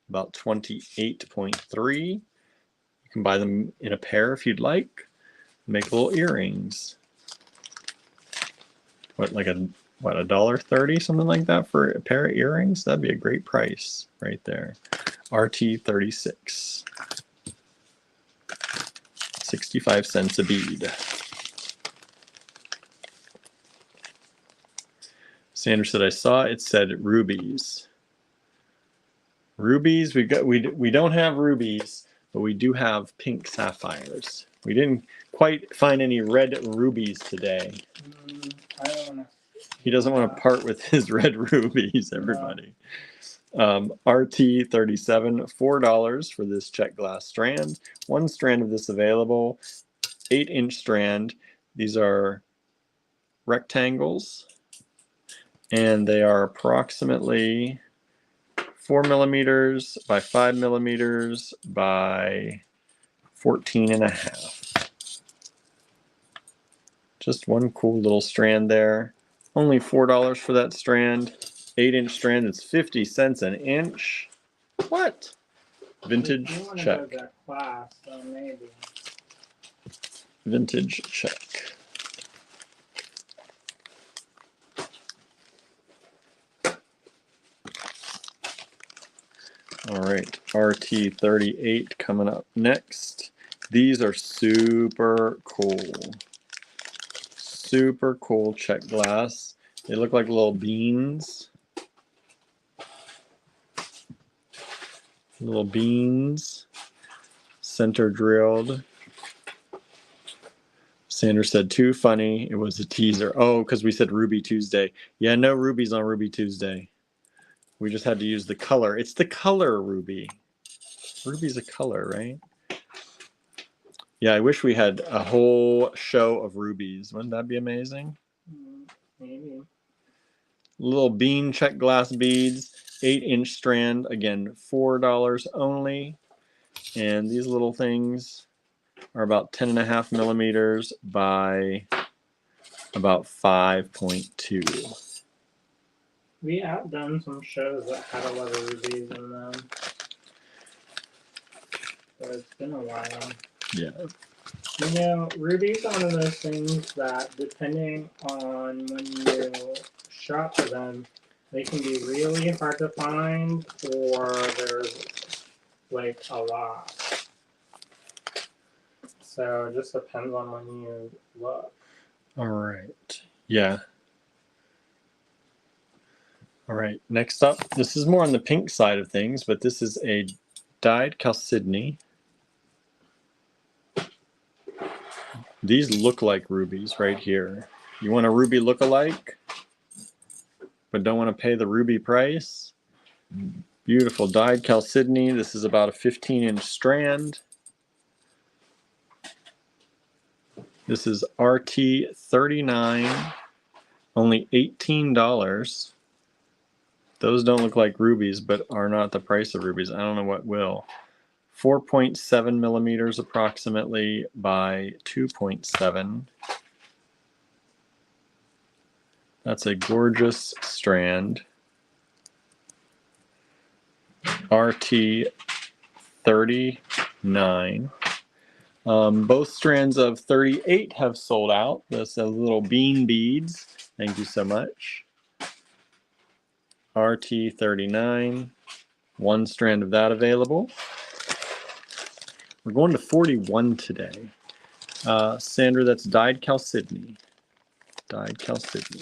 about 28.3. You can buy them in a pair if you'd like. Make little earrings. What, like $1.30, something like that for a pair of earrings? That'd be a great price right there. RT36. 65 cents a bead. Sandra said, I saw it said rubies. Rubies, we don't have rubies, but we do have pink sapphires. We didn't quite find any red rubies today. I don't wanna... He doesn't want to part with his red rubies, everybody. RT37, $4 for this Czech glass strand. One strand of this available, 8-inch strand. These are rectangles, and they are approximately 4 millimeters by 5 millimeters by 14.5. Just one cool little strand there. Only $4 for that strand. 8-inch strand is 50 cents an inch. What? Vintage Czech. Go to class, so maybe. Vintage Czech. All right, RT38 coming up next. These are super cool. Super cool Czech glass. They look like little beans. Little beans. Center drilled. Sandra said, too funny. It was a teaser. Oh, because we said Ruby Tuesday. Yeah, no rubies on Ruby Tuesday. We just had to use the color. It's the color ruby. Ruby's a color, right? Yeah, I wish we had a whole show of rubies. Wouldn't that be amazing? Maybe. Little bean Czech glass beads, 8-inch strand. Again, $4 only. And these little things are about 10.5 millimeters by about 5.2. We have done some shows that had a lot of rubies in them. But it's been a while. Yeah. You know, rubies are one of those things that, depending on when you shop for them, they can be really hard to find, or there's like a lot. So it just depends on when you look. All right. Yeah. All right, next up, this is more on the pink side of things, but this is a dyed chalcedony. These look like rubies right here. You want a ruby look-alike, but don't want to pay the ruby price? Beautiful dyed chalcedony. This is about a 15-inch strand. This is RT39, only $18. Those don't look like rubies, but are not the price of rubies. I don't know what will. 4.7 millimeters approximately by 2.7. That's a gorgeous strand. RT39. Both strands of 38 have sold out. Those little bean beads. Thank you so much. RT39. One strand of that available. We're going to 41 today. Sandra, that's dyed chalcedony. Dyed chalcedony.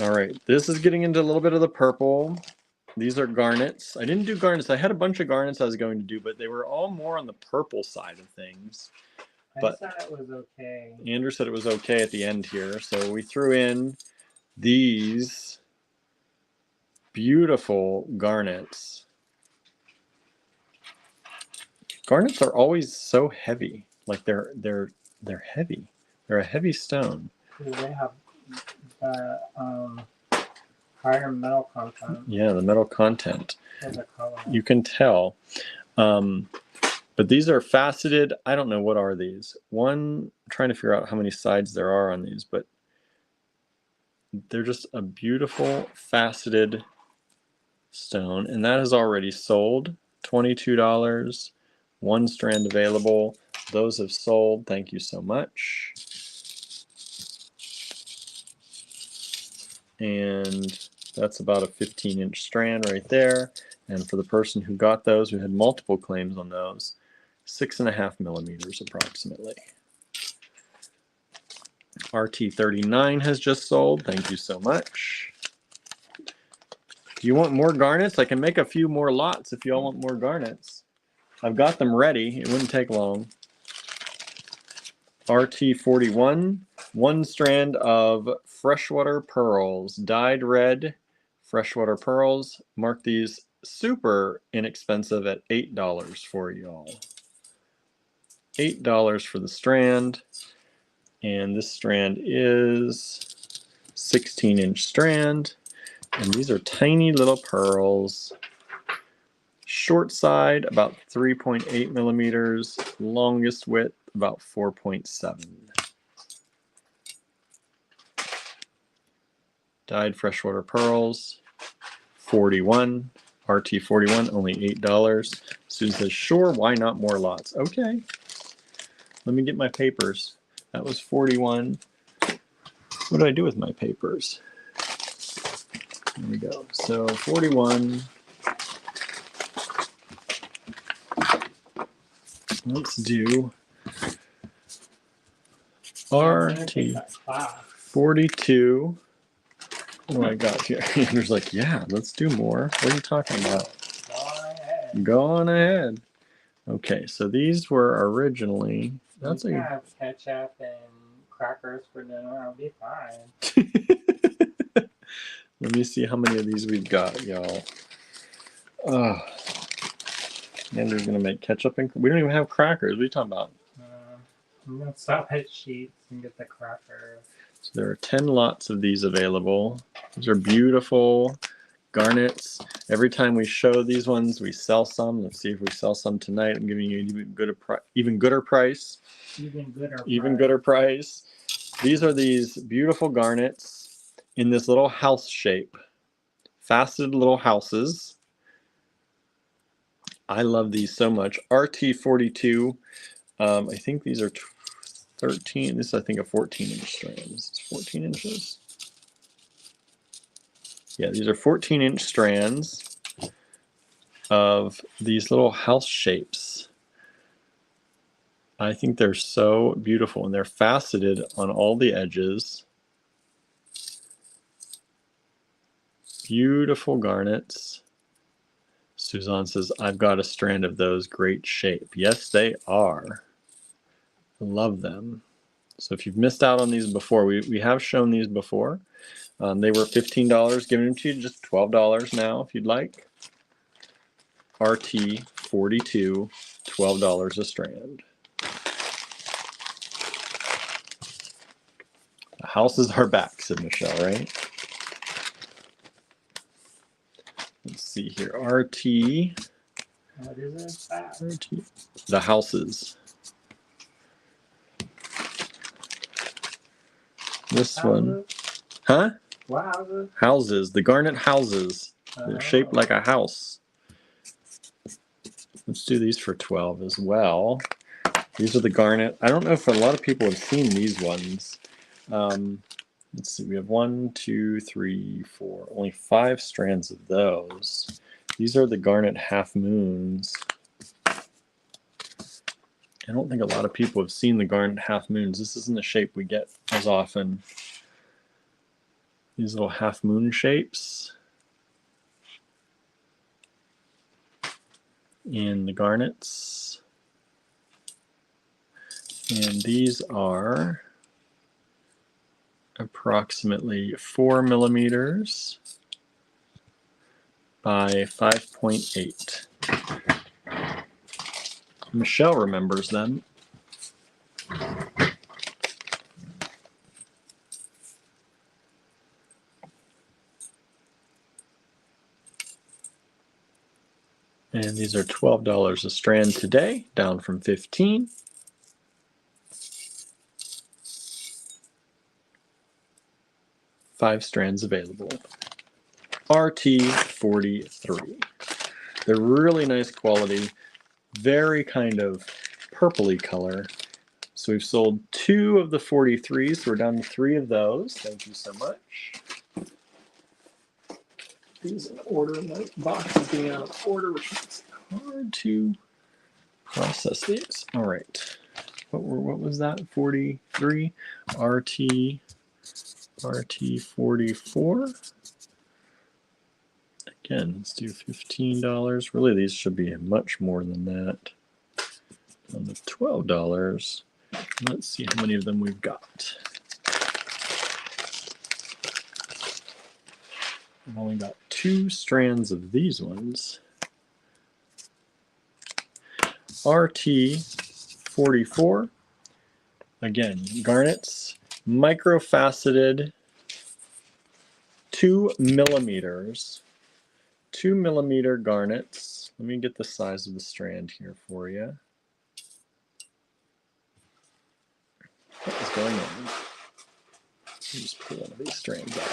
All right, this is getting into a little bit of the purple. These are garnets. I didn't do garnets. I had a bunch of garnets I was going to do, but they were all more on the purple side of things. I said it was okay. Andrew said it was okay at the end here. So we threw in these beautiful garnets. Garnets are always so heavy. Like they're heavy. They're a heavy stone. They have higher metal content. Yeah, the metal content. And the color. You can tell. But these are faceted. I don't know, what are these? I'm trying to figure out how many sides there are on these, but they're just a beautiful faceted stone. And that is already sold. $22. One strand available. Those have sold. Thank you so much. And that's about a 15-inch strand right there. And for the person who got those, who had multiple claims on those, 6.5 millimeters approximately. RT39 has just sold. Thank you so much. Do you want more garnets? I can make a few more lots if y'all want more garnets. I've got them ready. It wouldn't take long. RT41, one strand of freshwater pearls, dyed red freshwater pearls. Mark these super inexpensive at $8 for y'all. $8 for the strand. And this strand is 16-inch strand. And these are tiny little pearls. Short side, about 3.8 millimeters. Longest width, about 4.7. Dyed freshwater pearls, 41. RT41, only $8. Susan says, sure, why not more lots? Okay. Let me get my papers. That was 41. What did I do with my papers? There we go. So 41. Let's do RT42. What do I got here? Andrew's like, yeah, let's do more. What are you talking about? Go on ahead. Okay, so these were originally. That's a have ketchup and crackers for dinner. I'll be fine. Let me see how many of these we've got, y'all. Andrew's gonna make ketchup and we don't even have crackers. What are you talking about? I'm gonna stop at Sheets and get the crackers. So there are 10 lots of these available. These are beautiful garnets. Every time we show these ones, we sell some. Let's see if we sell some tonight. I'm giving you an even gooder price. Even gooder price. These are these beautiful garnets in this little house shape. Faceted little houses. I love these so much. RT42. I think these are 13. This is, I think, a 14-inch strand. This is 14 inches. Yeah, these are 14-inch strands of these little house shapes. I think they're so beautiful, and they're faceted on all the edges. Beautiful garnets. Suzanne says, I've got a strand of those, great shape. Yes, they are. Love them. So if you've missed out on these before, we have shown these before. They were $15, giving them to you just $12 now if you'd like. RT42, $12 a strand. The houses are back, said Michelle, right? Let's see here. RT. What is it? RT. The houses. This one. Huh? What houses? Houses. The garnet houses. They're shaped like a house. Let's do these for 12 as well. These are the garnet. I don't know if a lot of people have seen these ones. Let's see, we have 1, 2, 3, 4, only 5 strands of those. These are the garnet half moons. I don't think a lot of people have seen the garnet half moons. This isn't the shape we get as often. These little half moon shapes. In the garnets. And these are approximately 4 millimeters by 5.8. Michelle remembers them. And these are $12 a strand today, down from $15. Five strands available. RT43. They're really nice quality, very kind of purpley color. So we've sold 2 of the 43s, so we're down to 3 of those. Thank you so much. These in order, my box is being out of order, which makes it hard to process these. All right. What was that? 43 RT44. Again, let's do $15. Really, these should be much more than that. On the $12. Let's see how many of them we've got. I've only got 2 strands of these ones. RT44. Again, garnets, microfaceted, 2 millimeters, 2 millimeter garnets. Let me get the size of the strand here for you. What is going on? Let me just pull one of these strands out.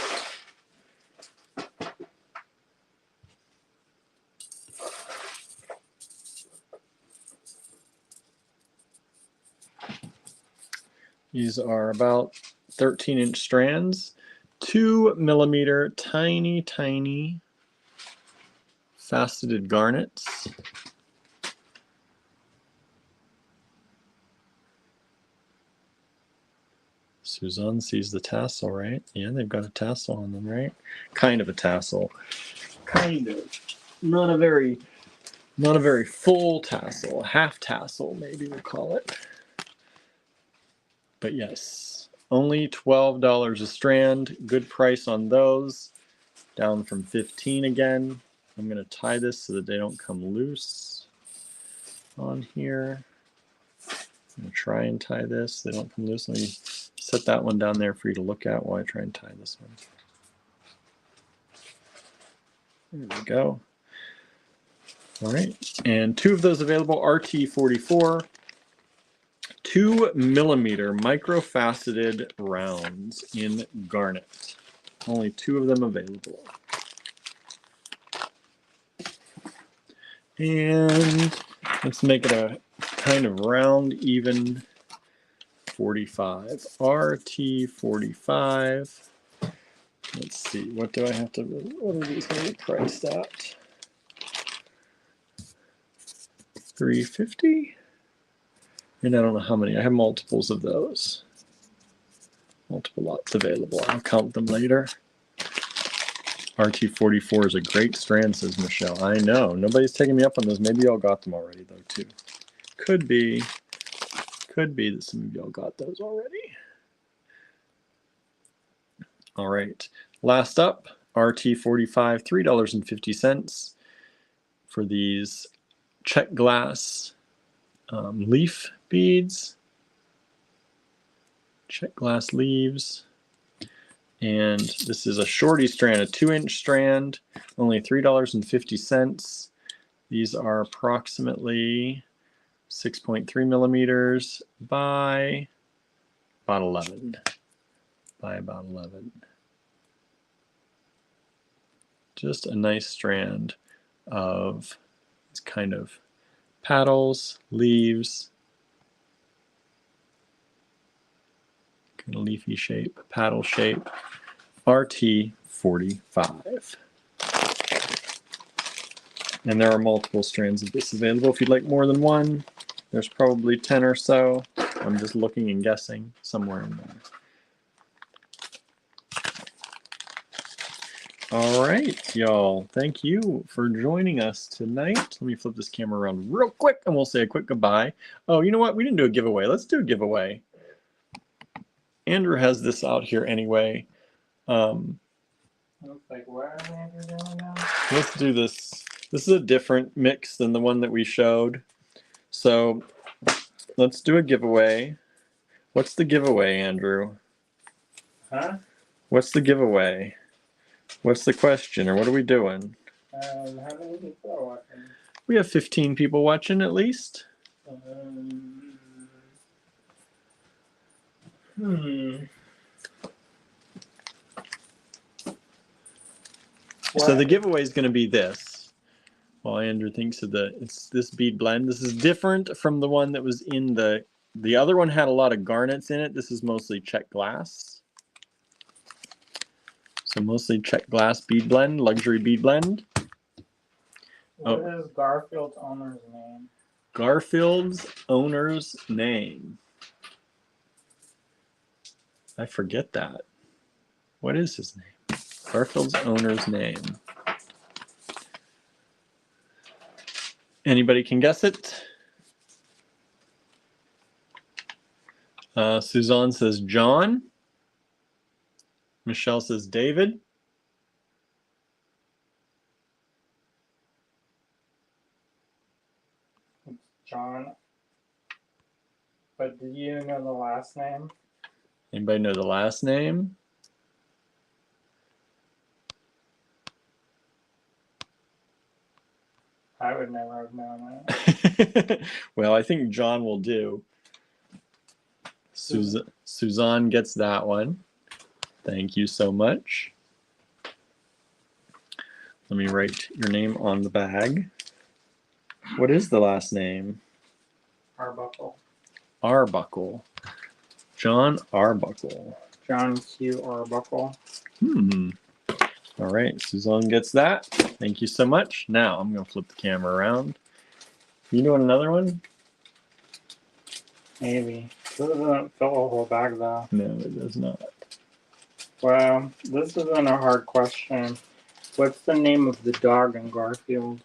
These are about 13-inch strands, 2 millimeter, tiny, tiny faceted garnets. Suzanne sees the tassel, right? Yeah, they've got a tassel on them, right? Kind of a tassel. Kind of. Not a very full tassel. Half tassel, maybe we'll call it. But yes, only $12 a strand. Good price on those. Down from $15 again. I'm going to tie this so that they don't come loose on here. I'm going to try and tie this. They don't come loose. Let me set that one down there for you to look at while I try and tie this one. There we go. All right, and 2 of those available, RT44. 2 millimeter microfaceted rounds in garnet. Only 2 of them available. And let's make it a kind of round, even 45. RT45. Let's see, what do I have to, what are these going to be priced at? $350? And I don't know how many. I have multiples of those. Multiple lots available. I'll count them later. RT44 is a great strand, says Michelle. I know. Nobody's taking me up on those. Maybe y'all got them already, though, too. Could be that some of y'all got those already. All right. Last up, RT45, $3.50 for these Czech glass leaf beads. Czech glass leaves. And this is a shorty strand, a 2-inch strand, only $3.50. These are approximately 6.3 millimeters by about 11. Just a nice strand of it's kind of paddles, leaves, kind of leafy shape, paddle shape, RT45. And there are multiple strands of this available. If you'd like more than one, there's probably 10 or so. I'm just looking and guessing somewhere in there. All right, y'all. Thank you for joining us tonight. Let me flip this camera around real quick and we'll say a quick goodbye. Oh, you know what? We didn't do a giveaway. Let's do a giveaway. Andrew has this out here anyway. Looks like what are Andrew doing now? Let's do this. This is a different mix than the one that we showed. So let's do a giveaway. What's the giveaway, Andrew? Huh? What's the giveaway? What's the question, or what are we doing? How many people are watching? We have 15 people watching at least. So the giveaway is going to be this. Well, Andrew thinks of it's this bead blend. This is different from the one that was in the other one had a lot of garnets in it. This is mostly Czech glass. So mostly Czech glass bead blend, luxury bead blend. What is Garfield's owner's name? Garfield's owner's name. I forget that. What is his name? Garfield's owner's name. Anybody can guess it? Suzanne says John. Michelle says David. John. But do you know the last name? Anybody know the last name? I would never have known that. Well, I think John will do. Suzanne gets that one. Thank you so much. Let me write your name on the bag. What is the last name? Arbuckle. Arbuckle. John Arbuckle. John Q. Arbuckle. All right, Suzanne gets that. Thank you so much. Now I'm going to flip the camera around. You doing another one? Maybe. This doesn't fill a whole bag though. No, it does not. Well, this isn't a hard question. What's the name of the dog in Garfield?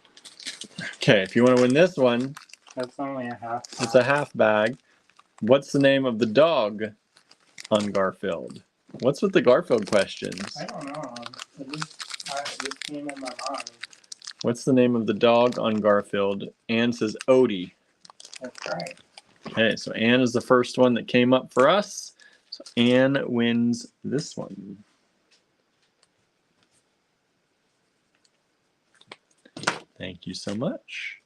Okay, if you want to win this one, That's only a half bag. it's a half bag. What's the name of the dog on Garfield? What's with the Garfield questions? I don't know. It just came in my mind. What's the name of the dog on Garfield? Anne says Odie. That's right. Okay, so Anne is the first one that came up for us. So Anne wins this one. Thank you so much.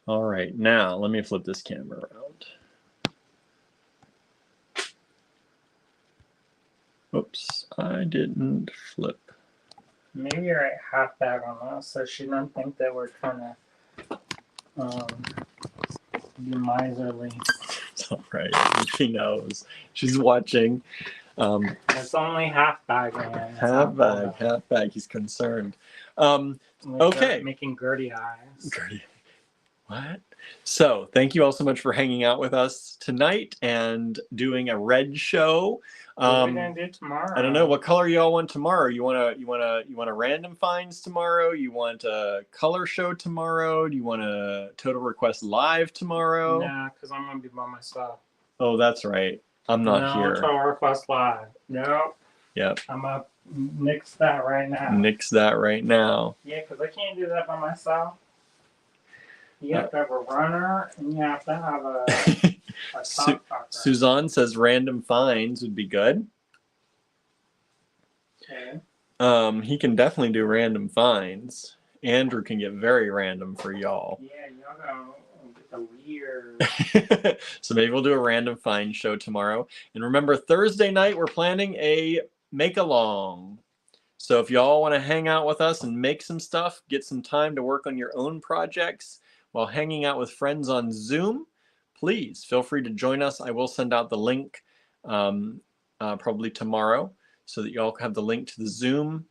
All right, now let me flip this camera around. Oops, I didn't flip. Maybe you're at half bag on this, so she doesn't think that we're trying to be miserly. It's all right. She knows. She's watching. It's only half bag, man. Half bag. He's concerned. Okay. Making Gertie eyes. Gertie. What? So thank you all so much for hanging out with us tonight and doing a red show. What are we gonna do tomorrow? I don't know what color y'all want tomorrow. You want a random finds tomorrow? You want a color show tomorrow? Do you want a total request live tomorrow? Nah, because I'm gonna be by myself. Oh, that's right. I'm not here. No total request live. Nope. Yep. I'm gonna nix that right now. Nix that right now. Yeah, because I can't do that by myself. You have to have a runner, and you have to have a top talker. Suzanne says random finds would be good. Okay. He can definitely do random finds. Andrew can get very random for y'all. Yeah, y'all gonna get the weird. So maybe we'll do a random find show tomorrow. And remember, Thursday night we're planning a make along. So if y'all want to hang out with us and make some stuff, get some time to work on your own projects while hanging out with friends on Zoom, please feel free to join us. I will send out the link probably tomorrow so that y'all have the link to the Zoom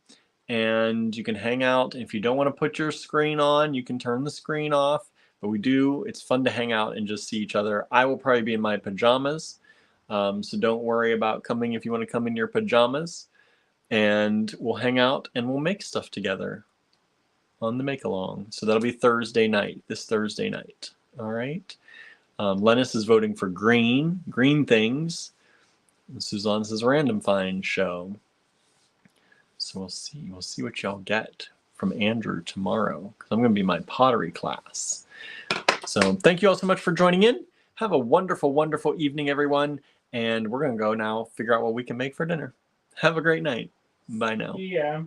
and you can hang out. If you don't want to put your screen on, you can turn the screen off. But it's fun to hang out and just see each other. I will probably be in my pajamas, so don't worry about coming if you want to come in your pajamas. And we'll hang out and we'll make stuff together on the make along. So that'll be this Thursday night. All right. Lennis is voting for green things. And Suzanne says random find show. So we'll see what y'all get from Andrew tomorrow, because I'm going to be in my pottery class. So thank you all so much for joining in. Have a wonderful, wonderful evening, everyone. And we're going to go now figure out what we can make for dinner. Have a great night. Bye now. Yeah.